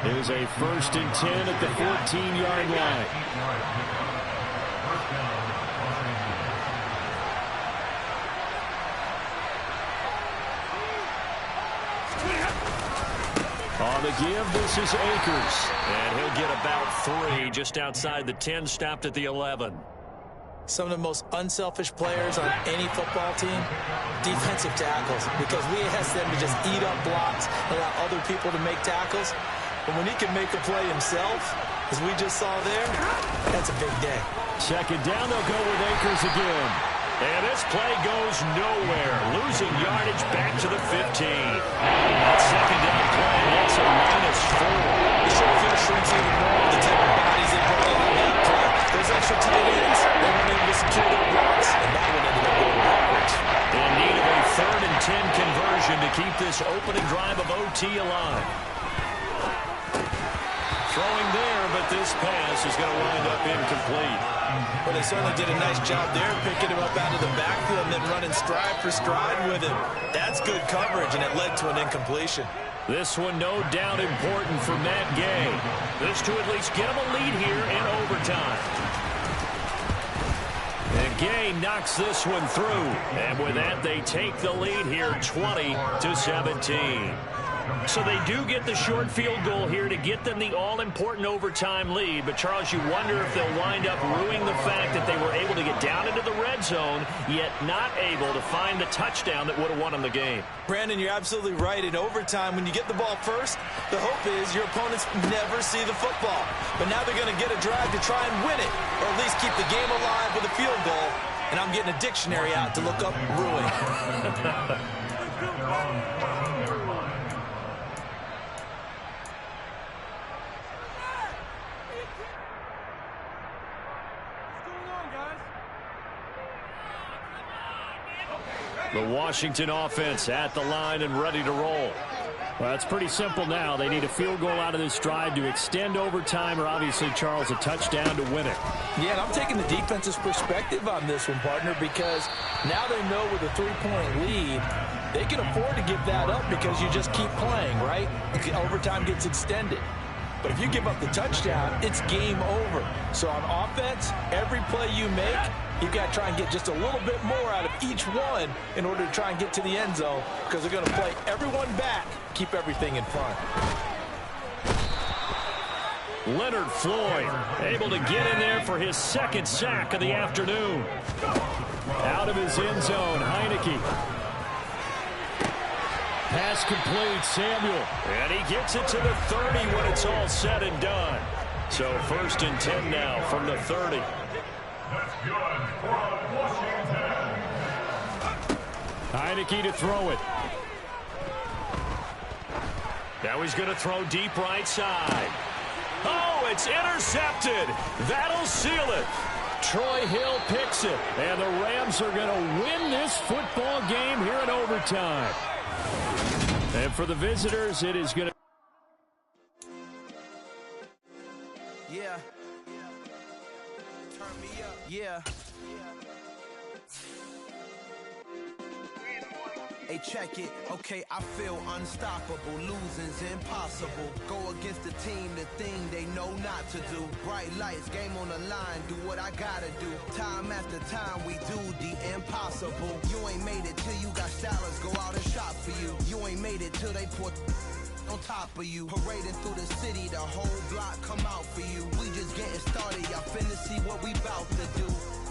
It is a 1st and 10 at the 14-yard line. On the give, this is Akers. And he'll get about 3 just outside the 10, stopped at the 11. Some of the most unselfish players on any football team, defensive tackles, because we ask them to just eat up blocks, allow other people to make tackles. But when he can make a play himself, as we just saw there, that's a big day. 2nd down, they'll go with Akers again. And this play goes nowhere. Losing yardage back to the 15. That 2nd down play, that's a -4. The short field shrinks even more with the type of bodies they put on that play. Those extra tight ends, they weren't able to secure their blocks, and that one ended up going backwards. In need of a 3rd and 10 conversion to keep this opening drive of OT alive. Throwing there, but this pass is going to wind up incomplete. Well, they certainly did a nice job there, picking him up out of the backfield and then running stride for stride with him. That's good coverage, and it led to an incompletion. This one no doubt important for Matt Gay. This to at least get him a lead here in overtime. And Gay knocks this one through. And with that, they take the lead here 20-17. So they do get the short field goal here to get them the all-important overtime lead. But, Charles, you wonder if they'll wind up ruining the fact that they were able to get down into the red zone, yet not able to find the touchdown that would have won them the game. Brandon, you're absolutely right. In overtime, when you get the ball first, the hope is your opponents never see the football. But now they're going to get a drive to try and win it, or at least keep the game alive with a field goal. And I'm getting a dictionary out to look up ruin. The Washington offense at the line and ready to roll. Well, it's pretty simple now. They need a field goal out of this drive to extend overtime, or obviously, Charles, a touchdown to win it. Yeah, and I'm taking the defense's perspective on this one, partner, because now they know with a 3-point lead, they can afford to give that up because you just keep playing, right? Overtime gets extended. But if you give up the touchdown, it's game over. So on offense, every play you make, you've got to try and get just a little bit more out of each one in order to try and get to the end zone, because they're going to play everyone back, keep everything in front. Leonard Floyd able to get in there for his 2nd sack of the afternoon. Out of his end zone, Heineke. Pass complete, Samuel. And he gets it to the 30 when it's all said and done. So 1st and 10 now from the 30. That's good for Washington. Heineke to throw it. Now he's going to throw deep right side. Oh, it's intercepted. That'll seal it. Troy Hill picks it. And the Rams are going to win this football game here in overtime. And for the visitors, it is going to... Yeah. Turn me up. Yeah. Hey, check it. Okay, I feel unstoppable. Losing's impossible. Go against the team, the thing they know not to do. Bright lights, game on the line. Do what I gotta do. Time after time, we do the impossible. You ain't made it till you got stylers go out and shop for you. You ain't made it till they put on top of you. Parading through the city, the whole block come out for you. We just getting started, y'all finna see what we bout to do.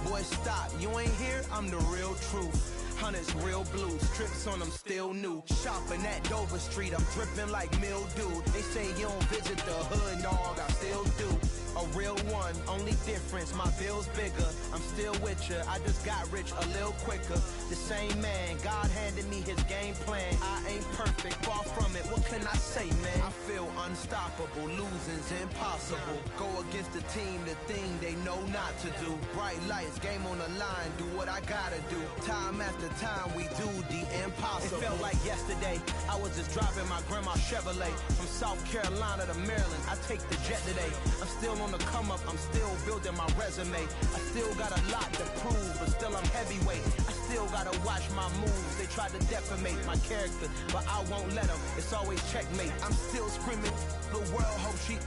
Boy, stop, you ain't here, I'm the real truth. Hunters, real blues, strips on them still new. Shopping at Dover Street, I'm dripping like mildew. They say you don't visit the hood, dog, I still do. A real one, only difference, my bill's bigger. I'm still with ya, I just got rich a little quicker. The same man, God handed me his game plan. I ain't perfect, far from it, what can I say, man? I feel unstoppable, losing's impossible. Go against the team, the thing they know not to do. Bright lights, game on the line, do what I gotta do. Time after time, we do the impossible. It felt like yesterday, I was just driving my grandma's Chevrolet. From South Carolina to Maryland, I take the jet today. I'm still on the come up, I'm still building my resume. I still got a lot to prove, but still I'm heavyweight. I still gotta watch my moves. They tried to defamate my character, but I won't let them. It's always checkmate. I'm still screaming, the world hope she...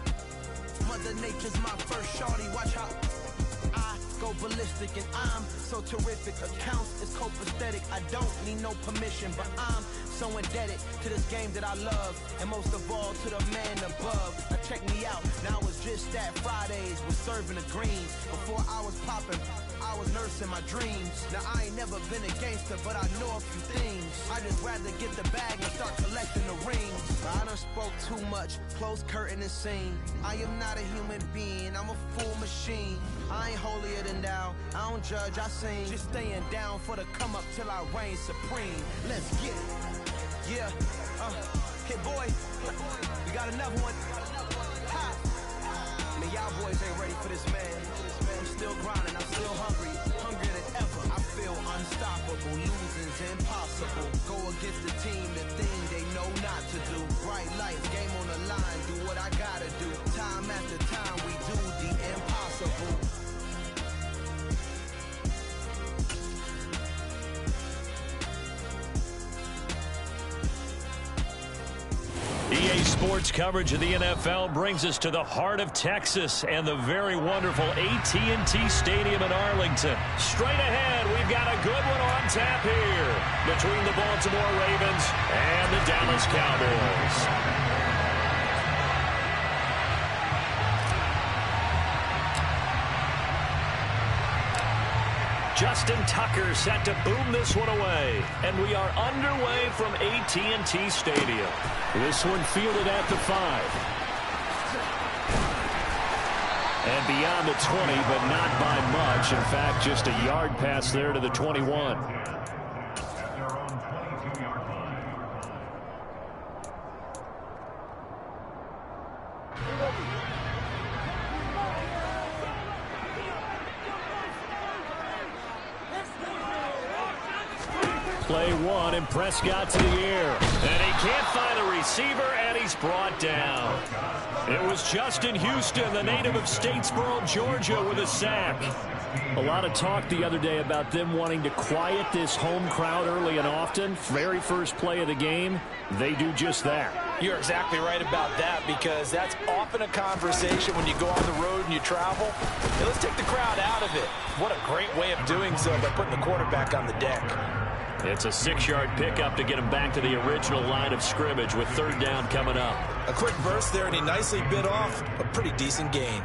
Mother Nature's my first shorty, watch how I go ballistic, and I'm so terrific. Accounts is copacetic. I don't need no permission, but I'm so indebted to this game that I love, and most of all to the man above. Now check me out, now it's just that Fridays was serving the greens. Before I was popping, I was nursing my dreams. Now I ain't never been a gangster, but I know a few things. I just rather get the bag and start collecting the rings. I done spoke too much, close curtain and scene. I am not a human being, I'm a full machine. I ain't holier than thou, I don't judge, I sing. Just staying down for the come up till I reign supreme. Let's get it. Yeah, hit boy, we got another one. Ha. Man, y'all boys ain't ready for this, man. I'm still grinding, I'm still hungry, hungrier than ever. I feel unstoppable, losing's impossible. Go against the team, the thing they know not to do. Bright lights, game on the line, do what I gotta do. Time after time, we do the impossible. EA Sports coverage of the NFL brings us to the heart of Texas and the very wonderful AT&T Stadium in Arlington. Straight ahead, we've got a good one on tap here between the Baltimore Ravens and the Dallas Cowboys. Justin Tucker set to boom this one away. And we are underway from AT&T Stadium. This one fielded at the 5. And beyond the 20, but not by much. In fact, just a yard pass there to the 21. Play one, and Prescott to the air. And he can't find a receiver, and he's brought down. It was Justin Houston, the native of Statesboro, Georgia, with a sack. A lot of talk the other day about them wanting to quiet this home crowd early and often. Very first play of the game, they do just that. You're exactly right about that, because that's often a conversation when you go on the road and you travel. Hey, let's take the crowd out of it. What a great way of doing so by putting the quarterback on the deck. It's a 6-yard pickup to get him back to the original line of scrimmage with third down coming up. A quick burst there, and he nicely bit off a pretty decent gain.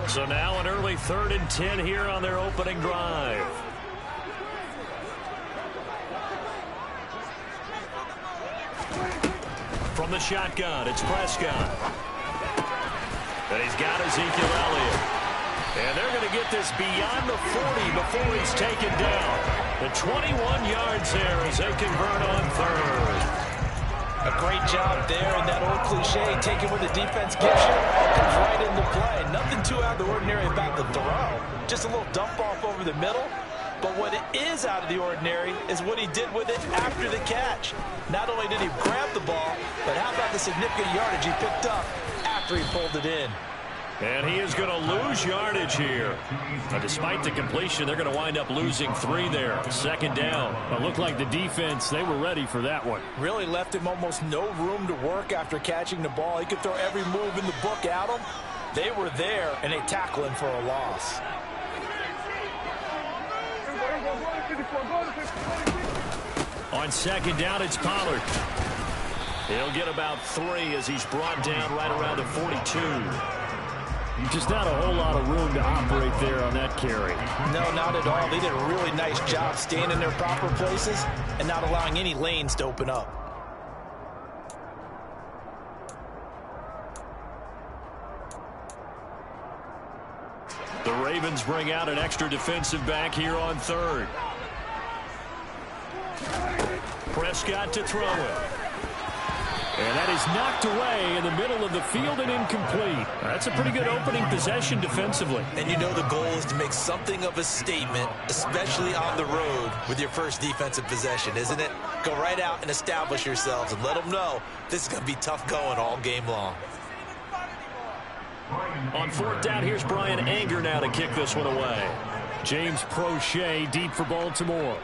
So now an early 3rd and 10 here on their opening drive. the shotgun, it's Prescott. And he's got Ezekiel Elliott. And they're going to get this beyond the 40 before he's taken down. The 21 yards there as they convert on third. A great job there, and that old cliche, taking what the defense gives you, comes right into play. Nothing too out of the ordinary about the throw. Just a little dump off over the middle. But what it is out of the ordinary is what he did with it after the catch. Not only did he grab the ball, but how about the significant yardage he picked up after he pulled it in. And he is going to lose yardage here. Now, despite the completion, they're going to wind up losing 3 there. Second down. It looked like the defense, they were ready for that one. Really left him almost no room to work after catching the ball. He could throw every move in the book at him. They were there, and they tackle him for a loss. On second down, it's Pollard. He'll get about 3 as he's brought down right around the 42. Just not a whole lot of room to operate there on that carry. No, not at all. They did a really nice job staying in their proper places and not allowing any lanes to open up. The Ravens bring out an extra defensive back here on third. Prescott to throw it. And that is knocked away in the middle of the field and incomplete. That's a pretty good opening possession defensively. And you know the goal is to make something of a statement, especially on the road with your first defensive possession, isn't it? Go right out and establish yourselves and let them know this is going to be tough going all game long. On fourth down, here's Brian Anger now to kick this one away. James Prochet deep for Baltimore.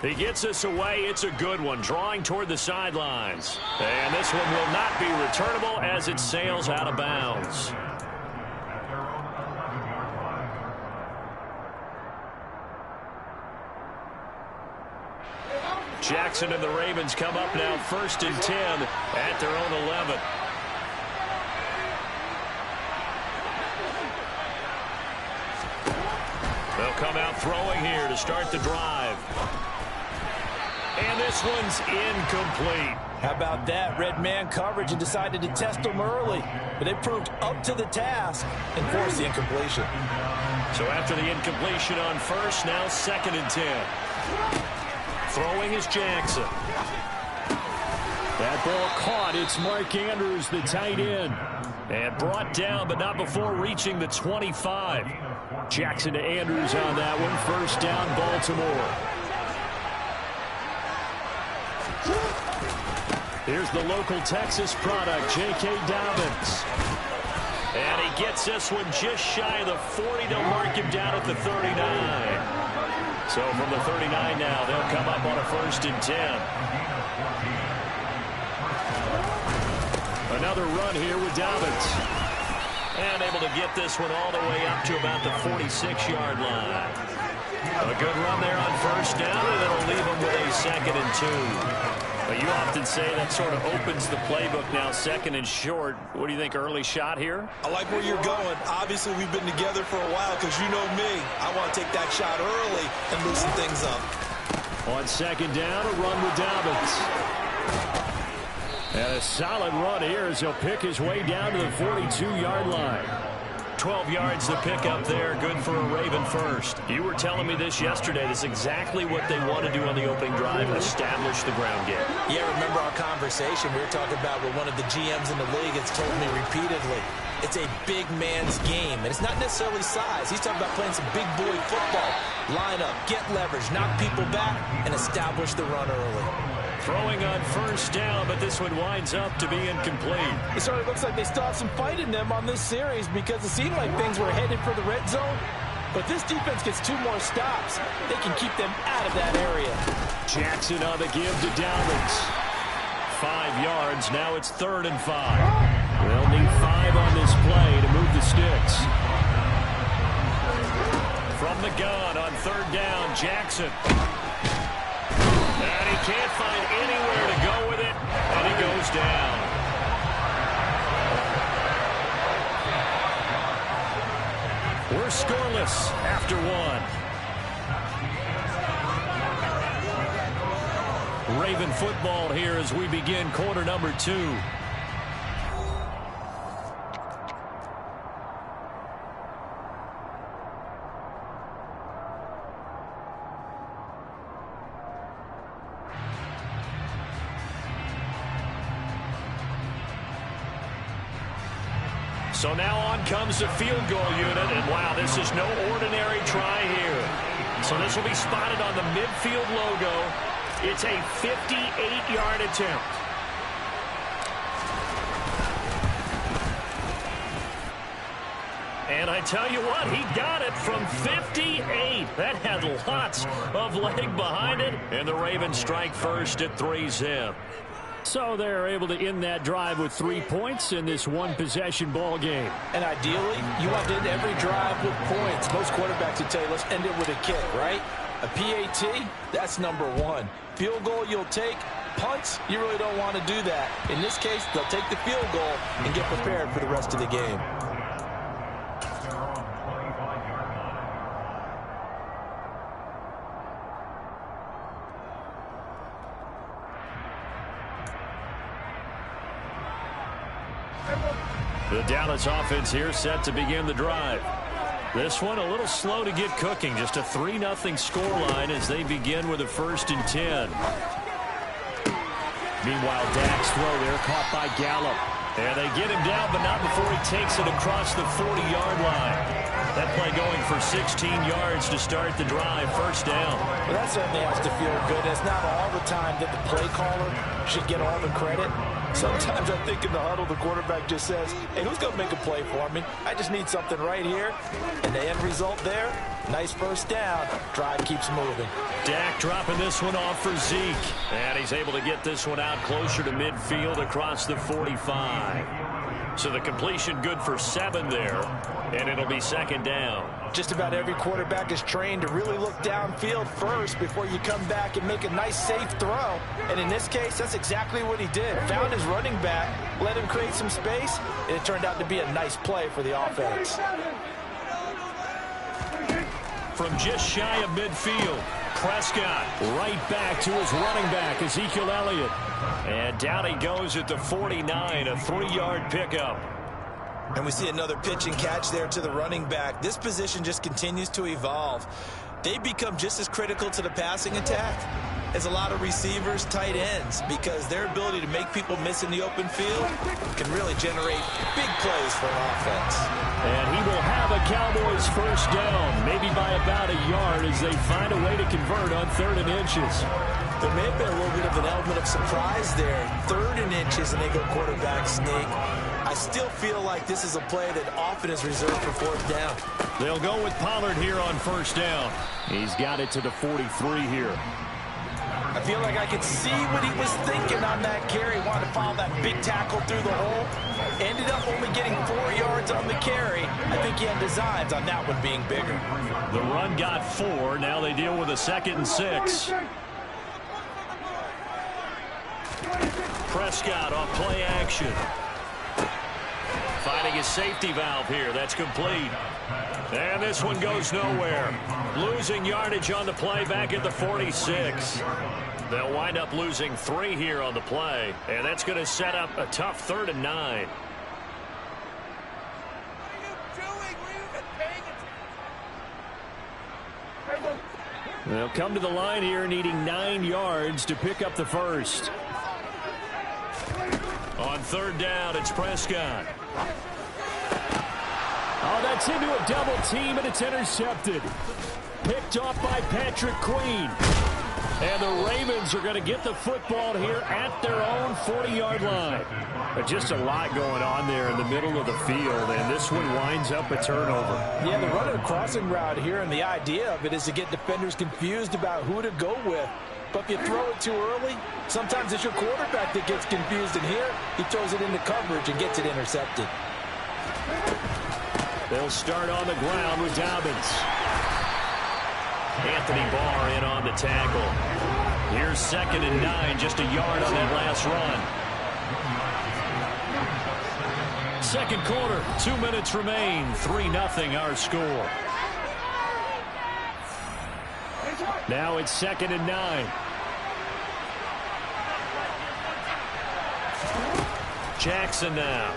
He gets us away. It's a good one, drawing toward the sidelines. And this one will not be returnable as it sails out of bounds. Jackson and the Ravens come up now 1st and 10 at their own 11. They'll come out throwing here to start the drive. And this one's incomplete. How about that? Red man coverage and decided to test them early. But they proved up to the task and forced the incompletion. So after the incompletion on first, now 2nd and 10. Throwing is Jackson. That ball caught. It's Mark Andrews, the tight end. And brought down, but not before reaching the 25. Jackson to Andrews on that one. First down, Baltimore. Here's the local Texas product, J.K. Dobbins. And he gets this one just shy of the 40 to mark him down at the 39. So from the 39 now, they'll come up on a 1st and 10. Another run here with Dobbins. And able to get this one all the way up to about the 46-yard line. A good run there on first down, and it'll leave them with a 2nd and 2. But you often say that sort of opens the playbook now, 2nd and short. What do you think, early shot here? I like where you're going. Obviously, we've been together for a while because you know me. I want to take that shot early and loosen things up. On 2nd down, a run with Dobbins. And a solid run here as he'll pick his way down to the 42-yard line. 12 yards to pick up there. Good for a Raven first. You were telling me this yesterday. This is exactly what they want to do on the opening drive, establish the ground game. Yeah, remember our conversation we were talking about with one of the GMs in the league has told me repeatedly. It's a big man's game, and it's not necessarily size. He's talking about playing some big boy football. Line up, get leverage, knock people back, and establish the run early. Throwing on first down, but this one winds up to be incomplete. It sort of looks like they still have some fight in them on this series because it seemed like things were headed for the red zone. But this defense gets 2 more stops. They can keep them out of that area. Jackson on the give to Dobbins. 5 yards. Now it's 3rd and 5. They'll need 5 on this play to move the sticks. From the gun on 3rd down, Jackson. And he can't find anywhere to go with it, and he goes down. We're scoreless after 1. Raven football here as we begin quarter number 2. So now on comes the field goal unit, and wow, this is no ordinary try here. So this will be spotted on the midfield logo. It's a 58-yard attempt. And I tell you what, he got it from 58. That had lots of leg behind it, and the Ravens strike first at 3-zip. So they're able to end that drive with 3 points in this one-possession ball game. And ideally, you want to end every drive with points. Most quarterbacks would tell you, let's end it with a kick, right? A PAT, that's number 1. Field goal you'll take. Punts, you really don't want to do that. In this case, they'll take the field goal and get prepared for the rest of the game. The Dallas offense here set to begin the drive. This one a little slow to get cooking. Just a 3-0 scoreline as they begin with a 1st and 10. Meanwhile, Dak's throw there caught by Gallup. And they get him down, but not before he takes it across the 40-yard line. That play going for 16 yards to start the drive. 1st down. Well, that certainly has to feel good. It's not all the time that the play caller should get all the credit. Sometimes I think in the huddle, the quarterback just says, hey, who's going to make a play for me? I just need something right here. And the end result there, nice 1st down. Drive keeps moving. Dak dropping this one off for Zeke. And he's able to get this one out closer to midfield across the 45. So the completion good for 7 there. And it'll be 2nd down. Just about every quarterback is trained to really look downfield first before you come back and make a nice, safe throw. And in this case, that's exactly what he did. Found his running back, let him create some space, and it turned out to be a nice play for the offense. From just shy of midfield, Prescott right back to his running back, Ezekiel Elliott. And down he goes at the 49, a 3-yard pickup. And we see another pitch and catch there to the running back. This position just continues to evolve. They become just as critical to the passing attack as a lot of receivers, tight ends, because their ability to make people miss in the open field can really generate big plays for an offense. And he will have a Cowboys 1st down, maybe by about a yard as they find a way to convert on 3rd and inches. There may have been a little bit of an element of surprise there. 3rd and inches, and they go quarterback sneak. I still feel like this is a play that often is reserved for 4th down. They'll go with Pollard here on 1st down. He's got it to the 43 here. I feel like I could see what he was thinking on that carry. Wanted to follow that big tackle through the hole. Ended up only getting 4 yards on the carry. I think he had designs on that one being bigger. The run got 4. Now they deal with a 2nd and 6. Prescott off play action. Finding his safety valve here. That's complete. And this one goes nowhere. Losing yardage on the play back at the 46. They'll wind up losing 3 here on the play. And that's going to set up a tough 3rd and 9. They'll come to the line here needing 9 yards to pick up the 1st. On 3rd down, it's Prescott. Oh, that's into a double team, and it's intercepted. Picked off by Patrick Queen. And the Ravens are going to get the football here at their own 40-yard line. But just a lot going on there in the middle of the field, and this one winds up a turnover. Yeah, they're running a crossing route here, and the idea of it is to get defenders confused about who to go with. But if you throw it too early, sometimes it's your quarterback that gets confused, and here he throws it into coverage and gets it intercepted. They'll start on the ground with Dobbins. Anthony Barr in on the tackle. Here's 2nd and 9, just a yard on that last run. 2nd quarter, 2 minutes remain, 3-0 our score. Now it's 2nd and 9. Jackson now.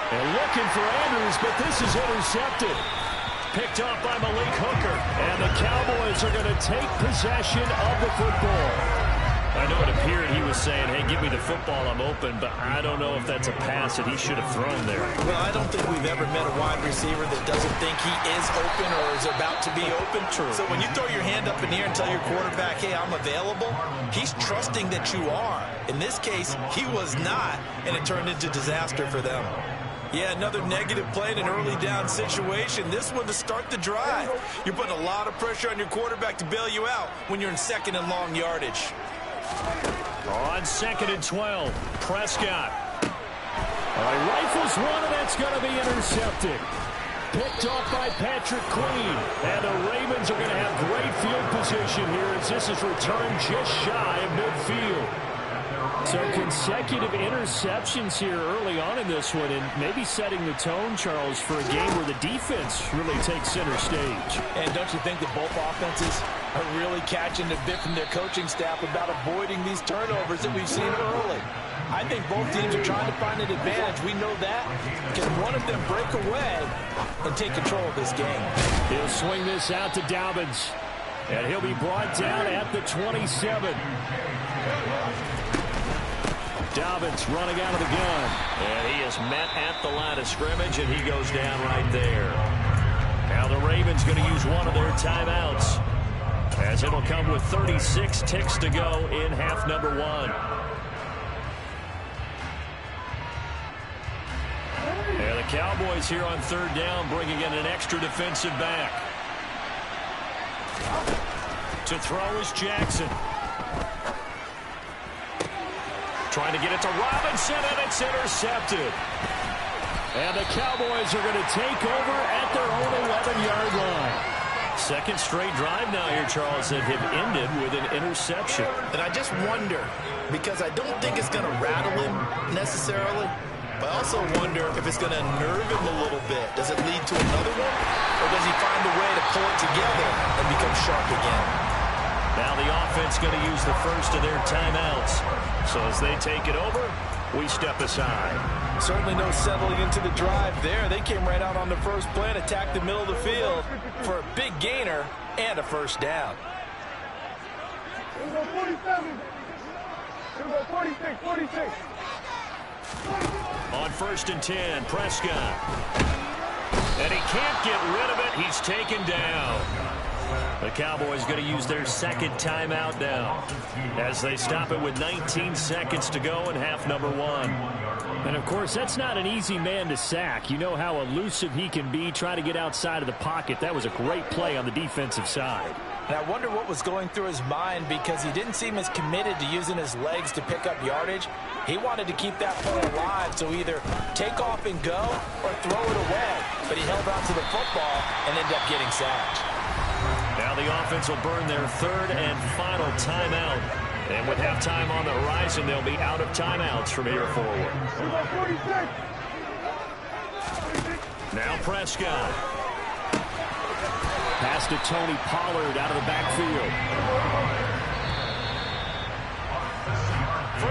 And looking for Andrews, but this is intercepted. Picked off by Malik Hooker. And the Cowboys are going to take possession of the football. I know it appeared he was saying, hey, give me the football, I'm open, but I don't know if that's a pass that he should have thrown there. Well, I don't think we've ever met a wide receiver that doesn't think he is open or is about to be open. True. So when you throw your hand up in the air and tell your quarterback, hey, I'm available, he's trusting that you are. In this case, he was not, and it turned into disaster for them. Yeah, another negative play in an early down situation. This one to start the drive. You're putting a lot of pressure on your quarterback to bail you out when you're in second and long yardage. On 2nd and 12, Prescott. Rifles one, and that's going to be intercepted. Picked off by Patrick Queen. And the Ravens are going to have great field position here as this is returned just shy of midfield. So consecutive interceptions here early on in this one, and maybe setting the tone, Charles, for a game where the defense really takes center stage. And don't you think that both offenses are really catching a bit from their coaching staff about avoiding these turnovers that we've seen early? I think both teams are trying to find an advantage. We know that. Can one of them break away and take control of this game? He'll swing this out to Dobbins, and he'll be brought down at the 27. Dobbins running out of the gun. And he is met at the line of scrimmage, and he goes down right there. Now the Ravens going to use one of their timeouts, as it'll come with 36 ticks to go in half number one. And the Cowboys here on third down bringing in an extra defensive back. To throw is Jackson. Trying to get it to Robinson, and it's intercepted. And the Cowboys are going to take over at their own 11-yard line. Second straight drive now here, Charles, that have ended with an interception. And I just wonder, because I don't think it's going to rattle him necessarily, but I also wonder if it's going to unnerve him a little bit. Does it lead to another one? Or does he find a way to pull it together and become sharp again? Now the offense going to use the first of their timeouts. So as they take it over, we step aside. Certainly no settling into the drive there. They came right out on the first play and attacked the middle of the field for a big gainer and a first down. 46. On 1st and 10, Prescott. And he can't get rid of it. He's taken down. The Cowboys going to use their second timeout now as they stop it with 19 seconds to go in half number one. And, of course, that's not an easy man to sack. You know how elusive he can be, trying to get outside of the pocket. That was a great play on the defensive side. And I wonder what was going through his mind, because he didn't seem as committed to using his legs to pick up yardage. He wanted to keep that play alive, so either take off and go or throw it away. But he held on to the football and ended up getting sacked. Now the offense will burn their third and final timeout. And with halftime on the horizon, they'll be out of timeouts from here forward. Now Prescott. Pass to Tony Pollard out of the backfield.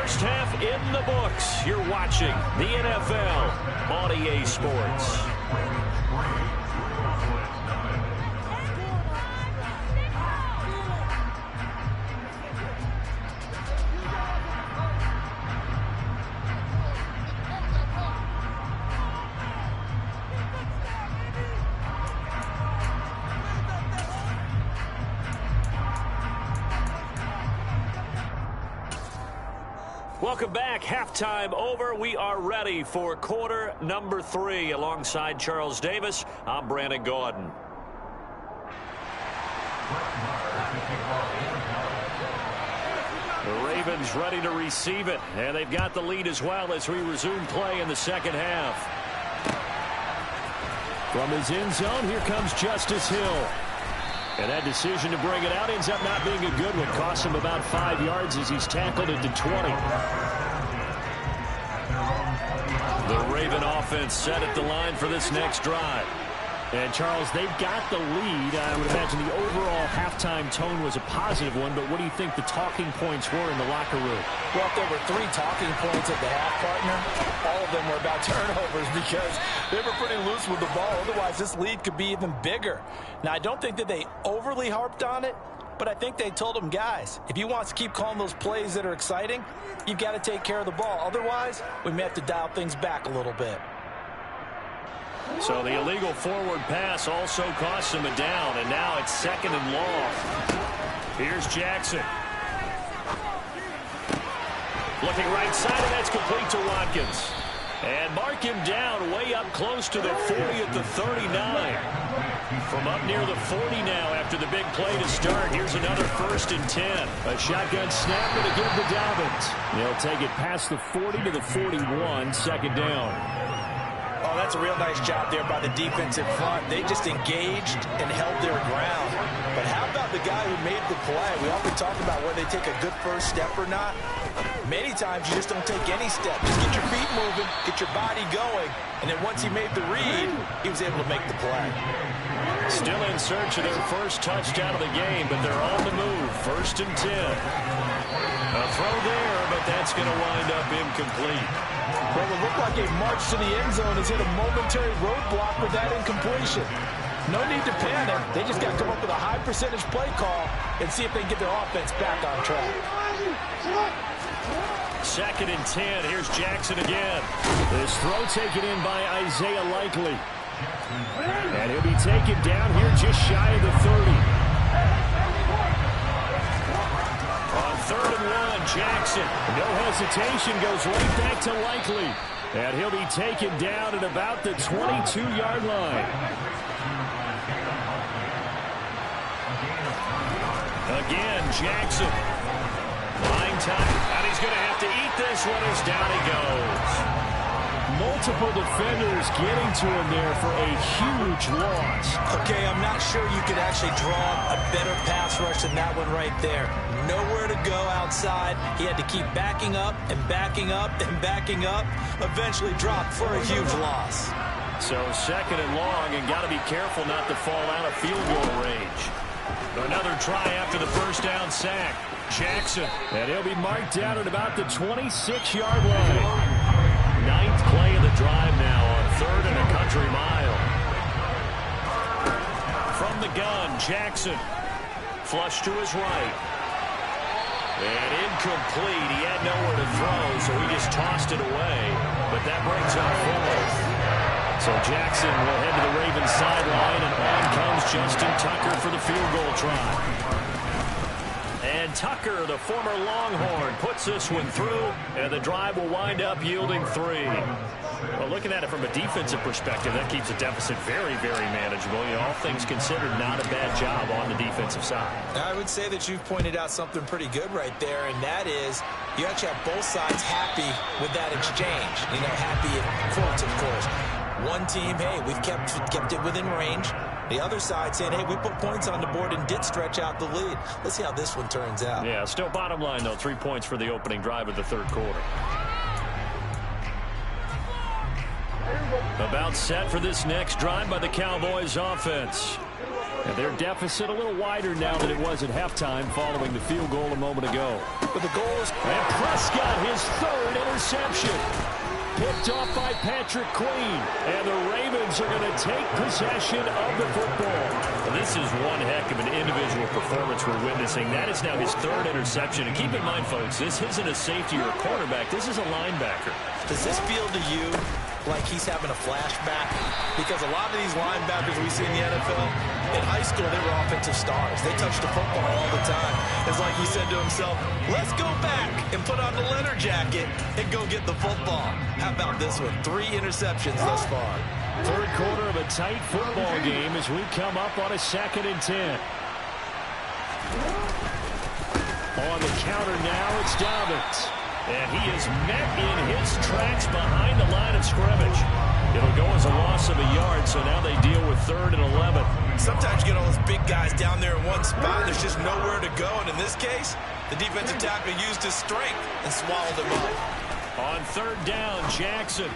First half in the books. You're watching the NFL on EA Sports. Welcome back. Halftime over. We are ready for quarter number 3. Alongside Charles Davis, I'm Brandon Gordon. The Ravens ready to receive it, and they've got the lead as well as we resume play in the second half. From his end zone, here comes Justice Hill. And that decision to bring it out ends up not being a good one. Costs him about 5 yards as he's tackled it to 20. The Raven offense set at the line for this next drive. And, Charles, they've got the lead. I would imagine the overall halftime tone was a positive one, but what do you think the talking points were in the locker room? Well, if there were 3 talking points at the half, partner, all of them were about turnovers because they were pretty loose with the ball. Otherwise, this lead could be even bigger. Now, I don't think that they overly harped on it, but I think they told them, guys, if you want to keep calling those plays that are exciting, you've got to take care of the ball. Otherwise, we may have to dial things back a little bit. So the illegal forward pass also costs him a down, and now it's 2nd and long. Here's Jackson. Looking right side, and that's complete to Watkins. And mark him down way up close to the 40 at the 39. From up near the 40 now after the big play to start. Here's another 1st and 10. A shotgun snap to give the Dobbins. They'll take it past the 40 to the 41, 2nd down. Oh, that's a real nice job there by the defense in front. They just engaged and held their ground. But how about the guy who made the play? We often talk about whether they take a good first step or not. Many times you just don't take any step. Just get your feet moving, get your body going, and then once he made the read, he was able to make the play. Still in search of their first touchdown of the game, but they're on the move. 1st and 10. A throw there, but that's going to wind up incomplete. Well, it looked like a march to the end zone has hit a momentary roadblock with that incompletion. No need to panic. They just got to come up with a high percentage play call and see if they can get their offense back on track. 2nd and 10. Here's Jackson again. This throw taken in by Isaiah Likely. And he'll be taken down here just shy of the 30. On 3rd and 1, Jackson. No hesitation, goes right back to Likely. And he'll be taken down at about the 22-yard line. Again, Jackson. Line time. And he's going to have to eat this one as down he goes. Multiple defenders getting to him there for a huge loss. Okay, I'm not sure you could actually draw a better pass rush than that one right there. Nowhere to go outside. He had to keep backing up and backing up and backing up. Eventually dropped for a huge loss. So 2nd and long, and got to be careful not to fall out of field goal range. Another try after the first down sack. Jackson. And he'll be marked down at about the 26-yard line. 9th play of the drive now on 3rd and a country mile. From the gun, Jackson. Flush to his right. And incomplete. He had nowhere to throw, so he just tossed it away. But that brings up 4th. So Jackson will head to the Ravens sideline, and on comes Justin Tucker for the field goal try. And Tucker, the former Longhorn, puts this one through, and the drive will wind up yielding 3. Well, looking at it from a defensive perspective, that keeps the deficit very, very manageable. You know, all things considered, not a bad job on the defensive side. I would say that you've pointed out something pretty good right there, and that is you actually have both sides happy with that exchange. You know, happy in quotes, of course. One team, hey, we've kept it within range. The other side saying, hey, we put points on the board and did stretch out the lead. Let's see how this one turns out. Yeah, still bottom line, though, 3 points for the opening drive of the 3rd quarter. About set for this next drive by the Cowboys offense. And their deficit a little wider now than it was at halftime following the field goal a moment ago. But the goal is... And Prescott, his 3rd interception. Picked off by Patrick Queen. And the Ravens are going to take possession of the football. Well, this is one heck of an individual performance we're witnessing. That is now his 3rd interception. And keep in mind, folks, this isn't a safety or a cornerback. This is a linebacker. Does this feel to you like he's having a flashback? Because a lot of these linebackers we see in the NFL, in high school, they were offensive stars. They touched the football all the time. It's like he said to himself, let's go back and put on the leather jacket and go get the football. How about this one? 3 interceptions thus far. 3rd quarter of a tight football game as we come up on a 2nd and 10. On the counter now, it's Dobbins. And he is met in his tracks behind the line of scrimmage. It'll go as a loss of a yard, so now they deal with 3rd and 11. Sometimes you get all those big guys down there in one spot, and there's just nowhere to go. And in this case, the defensive tackle used his strength and swallowed him up. On 3rd down, Jackson.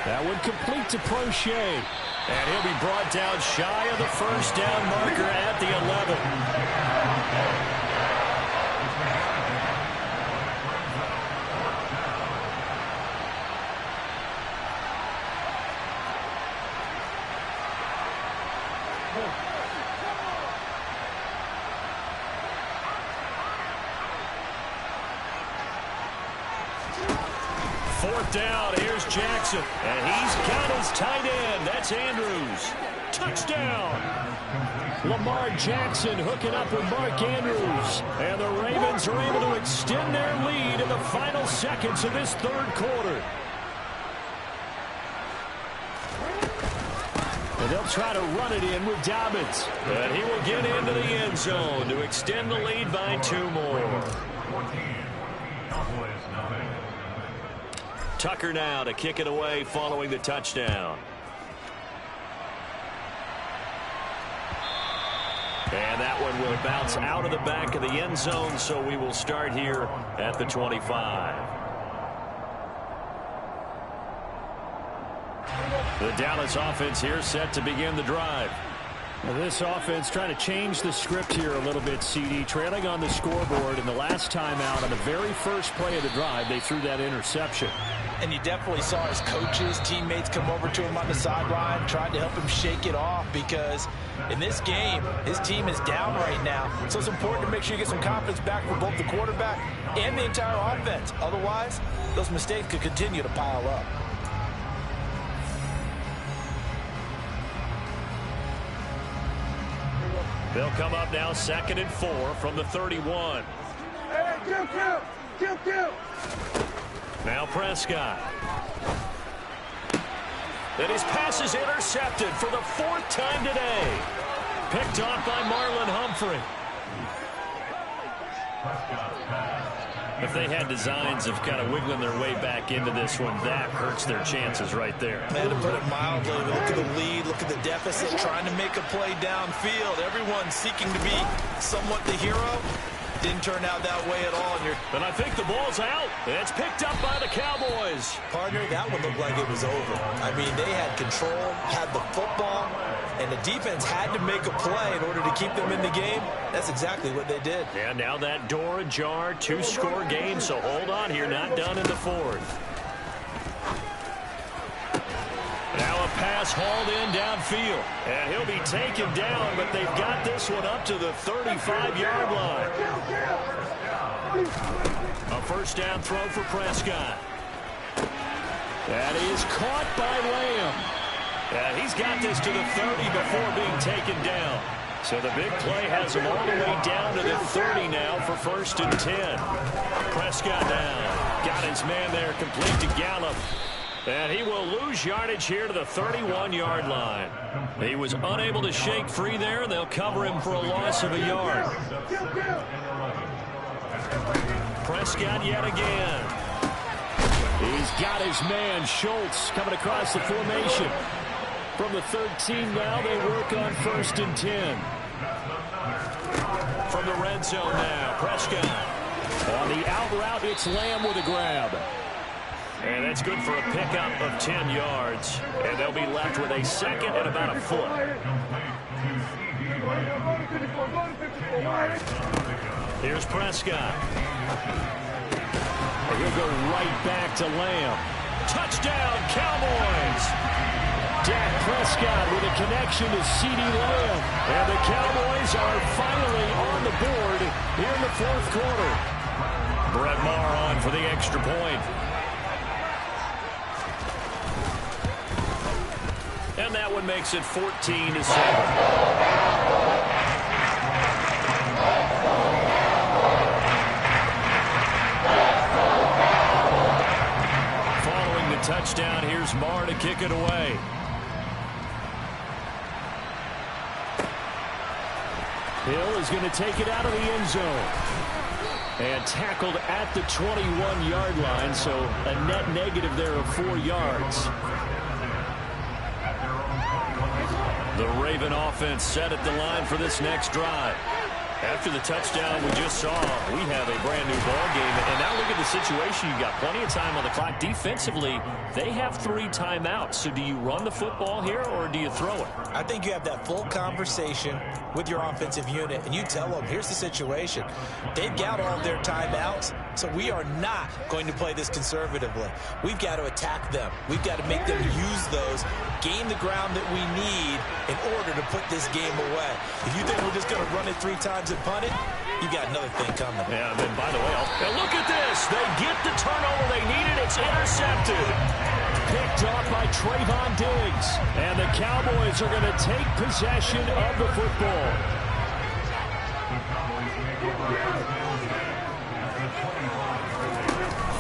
That one complete to Prochet. And he'll be brought down shy of the first down marker at the 11. Fourth down, here's Jackson. And he's got his tight end. That's Andrews. Touchdown. Lamar Jackson hooking up with Mark Andrews. And the Ravens are able to extend their lead in the final seconds of this third quarter. And they'll try to run it in with Dobbins. And he will get into the end zone to extend the lead by 2 more. Tucker now to kick it away following the touchdown. And that one will bounce out of the back of the end zone, so we will start here at the 25. The Dallas offense here set to begin the drive. Well, this offense trying to change the script here a little bit, CD. Trailing on the scoreboard, and the last time out on the very first play of the drive, they threw that interception. And you definitely saw his coaches, teammates come over to him on the sideline, tried to help him shake it off, because in this game, his team is down right now. So it's important to make sure you get some confidence back for both the quarterback and the entire offense. Otherwise, those mistakes could continue to pile up. They'll come up now 2nd and 4 from the 31. Hey, kill. Now Prescott. And his pass is intercepted for the 4th time today. Picked off by Marlon Humphrey. If they had designs of kind of wiggling their way back into this one, that hurts their chances right there. And to put it mildly, look at the lead, look at the deficit, trying to make a play downfield. Everyone seeking to be somewhat the hero. Didn't turn out that way at all. And I think the ball's out. It's picked up by the Cowboys. Partner, that one looked like it was over. I mean, they had control, had the football, and the defense had to make a play in order to keep them in the game. That's exactly what they did. And now that door ajar, 2-score game, so hold on here, not done in the 4th. Now a pass hauled in downfield. And he'll be taken down, but they've got this one up to the 35-yard line. A first down throw for Prescott. That is caught by Lamb. And he's got this to the 30 before being taken down. So the big play has him all the way down to the 30 now for 1st and 10. Prescott now got his man there, complete to Gallup. And he will lose yardage here to the 31-yard line. He was unable to shake free there. They'll cover him for a loss of a yard. Prescott yet again. He's got his man, Schultz, coming across the formation. From the 13 now, they work on 1st and 10. From the red zone now, Prescott. On the out route, it's Lamb with a grab. And that's good for a pickup of 10 yards. And they'll be left with a 2nd and about a foot. Here's Prescott. And he'll go right back to Lamb. Touchdown, Cowboys! Dak Prescott with a connection to CeeDee Lamb. And the Cowboys are finally on the board here in the 4th quarter. Brett Maher on for the extra point. And that one makes it 14-7. Following the touchdown, here's Maher to kick it away. Hill is going to take it out of the end zone. And tackled at the 21-yard line, so a net negative there of 4 yards. The Raven offense set at the line for this next drive. After the touchdown we just saw, we have a brand new ball game. And now look at the situation. You've got plenty of time on the clock. Defensively, they have 3 timeouts. So do you run the football here or do you throw it? I think you have that full conversation with your offensive unit, and you tell them, here's the situation. They've got all of their timeouts, so we are not going to play this conservatively. We've got to attack them. We've got to make them use those, gain the ground that we need in order to put this game away. If you think we're just going to run it 3 times and punt it, you got another thing coming. Yeah, and then by the way, and look at this. They get the turnover they needed. It's intercepted. Picked off by Trayvon Diggs. And the Cowboys are going to take possession of the football.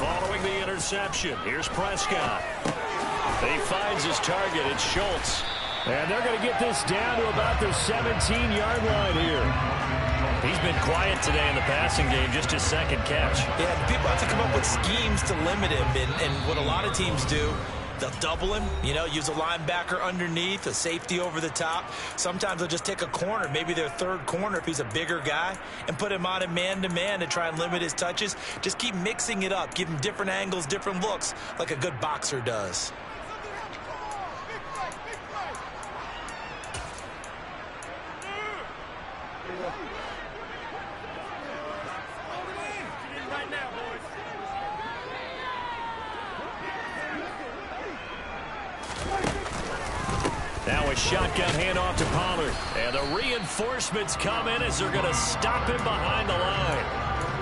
Following the interception, here's Prescott. He finds his target. It's Schultz. And they're going to get this down to about the 17-yard line here. He's been quiet today in the passing game, just his 2nd catch. Yeah, people have to come up with schemes to limit him, and what a lot of teams do, they'll double him, use a linebacker underneath, a safety over the top. Sometimes they'll just take a corner, maybe their 3rd corner if he's a bigger guy, and put him on a man-to-man to try and limit his touches. Just keep mixing it up, give him different angles, different looks, like a good boxer does. Now a shotgun handoff to Pollard. And the reinforcements come in as they're going to stop him behind the line.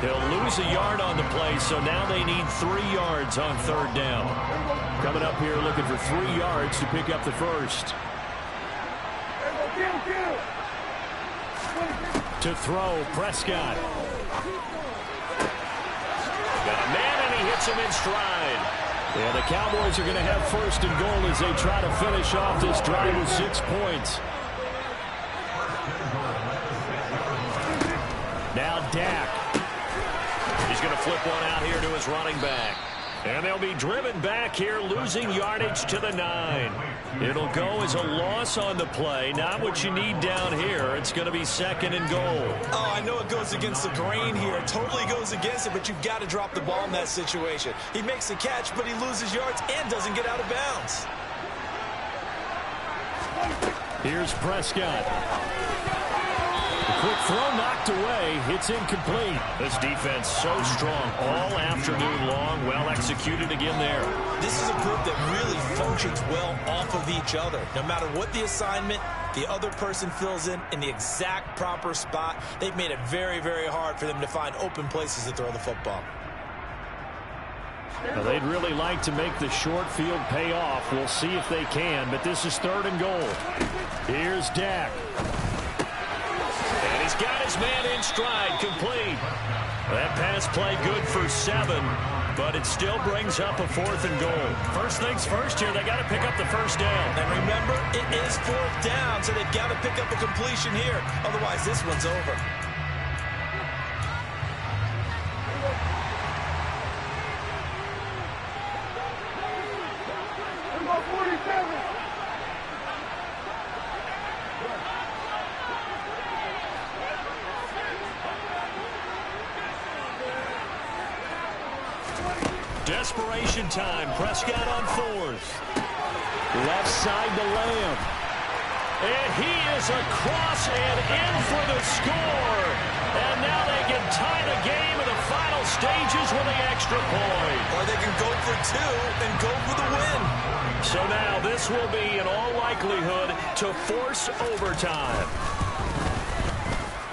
He'll lose a yard on the play, so now they need 3 yards on 3rd down. Coming up here looking for 3 yards to pick up the first. To throw, Prescott. Got a man, and he hits him in stride. Yeah, the Cowboys are going to have 1st and goal as they try to finish off this drive with 6 points. Now Dak. He's going to flip one out here to his running back. And they'll be driven back here, losing yardage to the 9. It'll go as a loss on the play. Not what you need down here. It's going to be 2nd and goal. Oh, I know it goes against the grain here. It totally goes against it, but you've got to drop the ball in that situation. He makes the catch, but he loses yards and doesn't get out of bounds. Here's Prescott. Quick throw knocked away. It's incomplete. This defense so strong all afternoon long. Well executed again there. This is a group that really functions well off of each other. No matter what the assignment, the other person fills in the exact proper spot. They've made it very, very hard for them to find open places to throw the football. Now they'd really like to make the short field pay off. We'll see if they can, but this is 3rd and goal. Here's Dak. And he's got his man in stride, complete. That pass play good for 7, but it still brings up a 4th and goal. First things first here, they got to pick up the 1st down. And remember, it is 4th down, so they've got to pick up a completion here. Otherwise, this one's over. Desperation time. Prescott on 4th. Left side to Lamb. And he is across and in for the score. And now they can tie the game in the final stages with the extra point. Or they can go for 2 and go for the win. So now this will be, in all likelihood, to force overtime.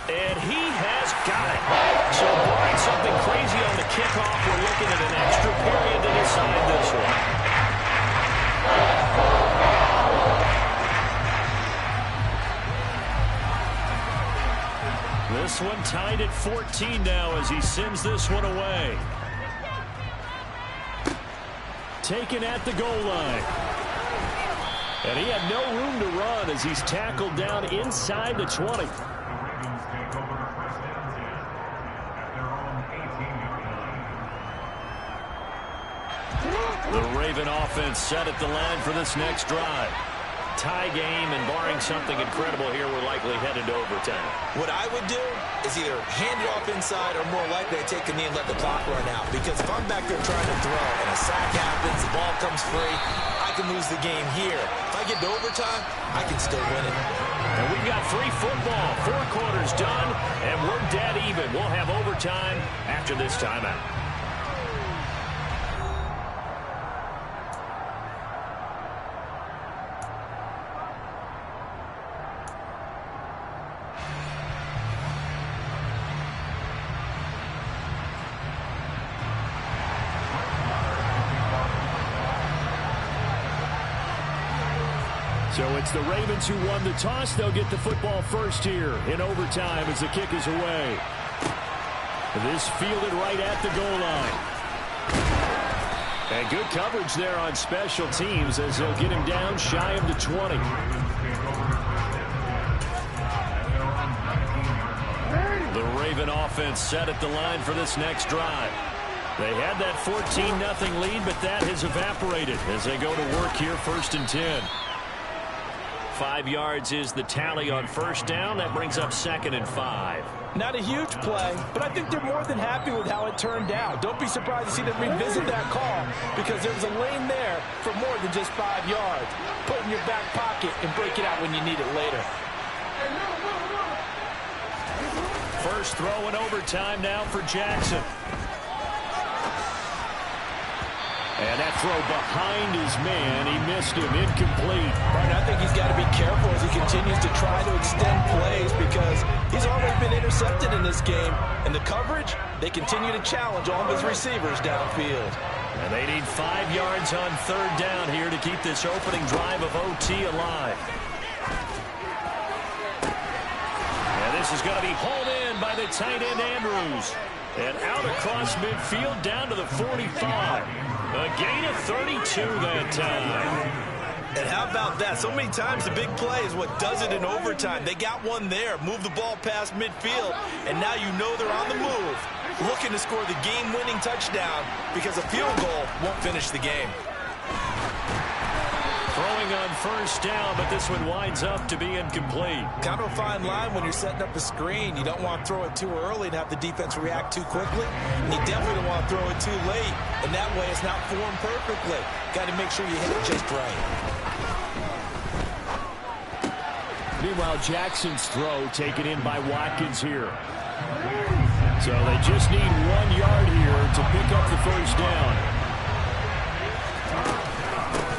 And he has got it. So barring something crazy on the kickoff, we're looking at an extra period to decide this one. This one tied at 14 now as he sends this one away. Taken at the goal line. And he had no room to run as he's tackled down inside the 20. The Raven offense set at the line for this next drive. tie game, and barring something incredible here, we're likely headed to overtime. What I would do is either hand it off inside or more likely I take a knee and let the clock run out. Because if I'm back there trying to throw and a sack happens, the ball comes free, I can lose the game here. If I get to overtime, I can still win it. And we've got free football. 4 quarters done, and we're dead even. We'll have overtime after this timeout. So it's the Ravens who won the toss. They'll get the football first here in overtime as the kick is away. This fielded right at the goal line. And good coverage there on special teams as they'll get him down shy of the 20. The Raven offense set at the line for this next drive. They had that 14-0 lead, but that has evaporated as they go to work here first and 10. 5 yards is the tally on first down. That brings up 2nd and 5. Not a huge play, but I think they're more than happy with how it turned out. Don't be surprised to see them revisit that call because there's a lane there for more than just 5 yards. Put it in your back pocket and break it out when you need it later. First throw in overtime now for Jackson. And that throw behind his man, he missed him, incomplete. Right, I think he's got to be careful as he continues to try to extend plays because he's already been intercepted in this game. And the coverage, they continue to challenge all of his receivers downfield. And they need 5 yards on third down here to keep this opening drive of OT alive. And this is going to be hauled in by the tight end Andrews. And out across midfield down to the 45. A gain of 32 that time. And how about that? So many times the big play is what does it in overtime. They got one there, move the ball past midfield, and now you know they're on the move, looking to score the game-winning touchdown because a field goal won't finish the game. Throwing on first down, but this one winds up to be incomplete. Kind of a fine line when you're setting up a screen. You don't want to throw it too early and have the defense react too quickly. And you definitely don't want to throw it too late. And that way it's not formed perfectly. Got to make sure you hit it just right. Meanwhile, Jackson's throw taken in by Watkins here. So they just need 1 yard here to pick up the first down.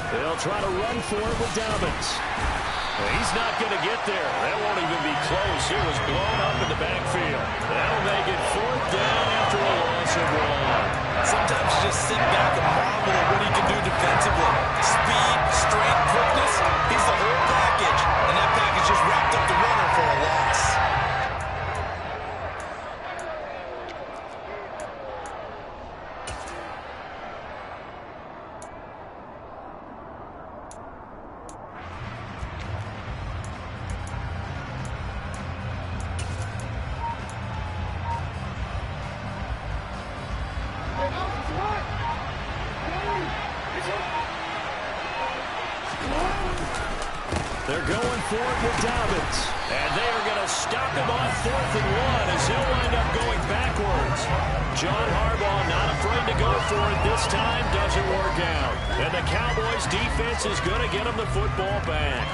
They'll try to run for it with Dobbins. He's not going to get there. That won't even be close. It was blown up in the backfield. That'll make it 4th down after a loss of 1. Sometimes you just sit back and marvel at what he can do defensively. Speed, strength, quickness. He's the whole package. And that package just wrapped up the runner for a loss. They're going for it with Dobbins. And they are going to stop him on 4th and 1 as he'll wind up going backwards. John Harbaugh not afraid to go for it this time. Doesn't work out. And the Cowboys defense is going to get him the football back.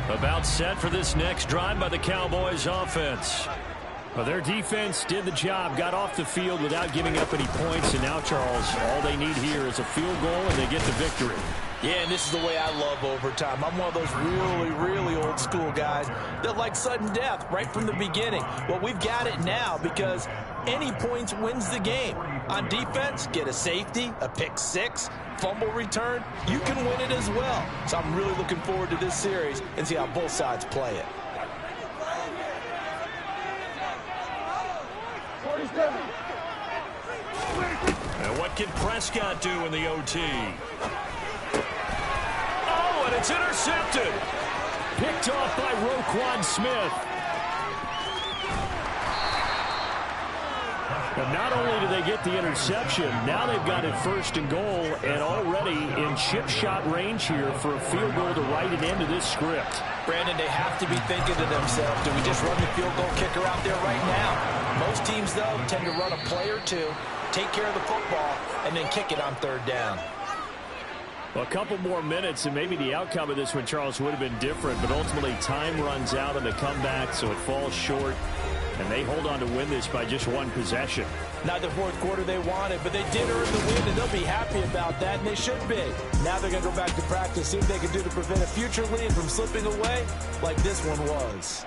About set for this next drive by the Cowboys offense. Well, their defense did the job, got off the field without giving up any points. And now, Charles, all they need here is a field goal and they get the victory. Yeah, and this is the way I love overtime. I'm one of those really, really old school guys that like sudden death right from the beginning. Well, we've got it now because any points wins the game. On defense, get a safety, a pick six, fumble return, you can win it as well. So I'm really looking forward to this series and see how both sides play it. And what can Prescott do in the OT? Oh, and it's intercepted. Picked off by Roquan Smith. And not only do they get the interception, now they've got it 1st and goal and already in chip shot range here for a field goal to write it into this script. Brandon, they have to be thinking to themselves, do we just run the field goal kicker out there right now? Most teams, though, tend to run a play or two, take care of the football, and then kick it on 3rd down. Well, a couple more minutes, and maybe the outcome of this one, Charles, would have been different, but ultimately time runs out on the comeback, so it falls short, and they hold on to win this by just 1 possession. Not the 4th quarter they wanted, but they did earn the win, and they'll be happy about that, and they should be. Now they're going to go back to practice, see what they can do to prevent a future lead from slipping away like this one was.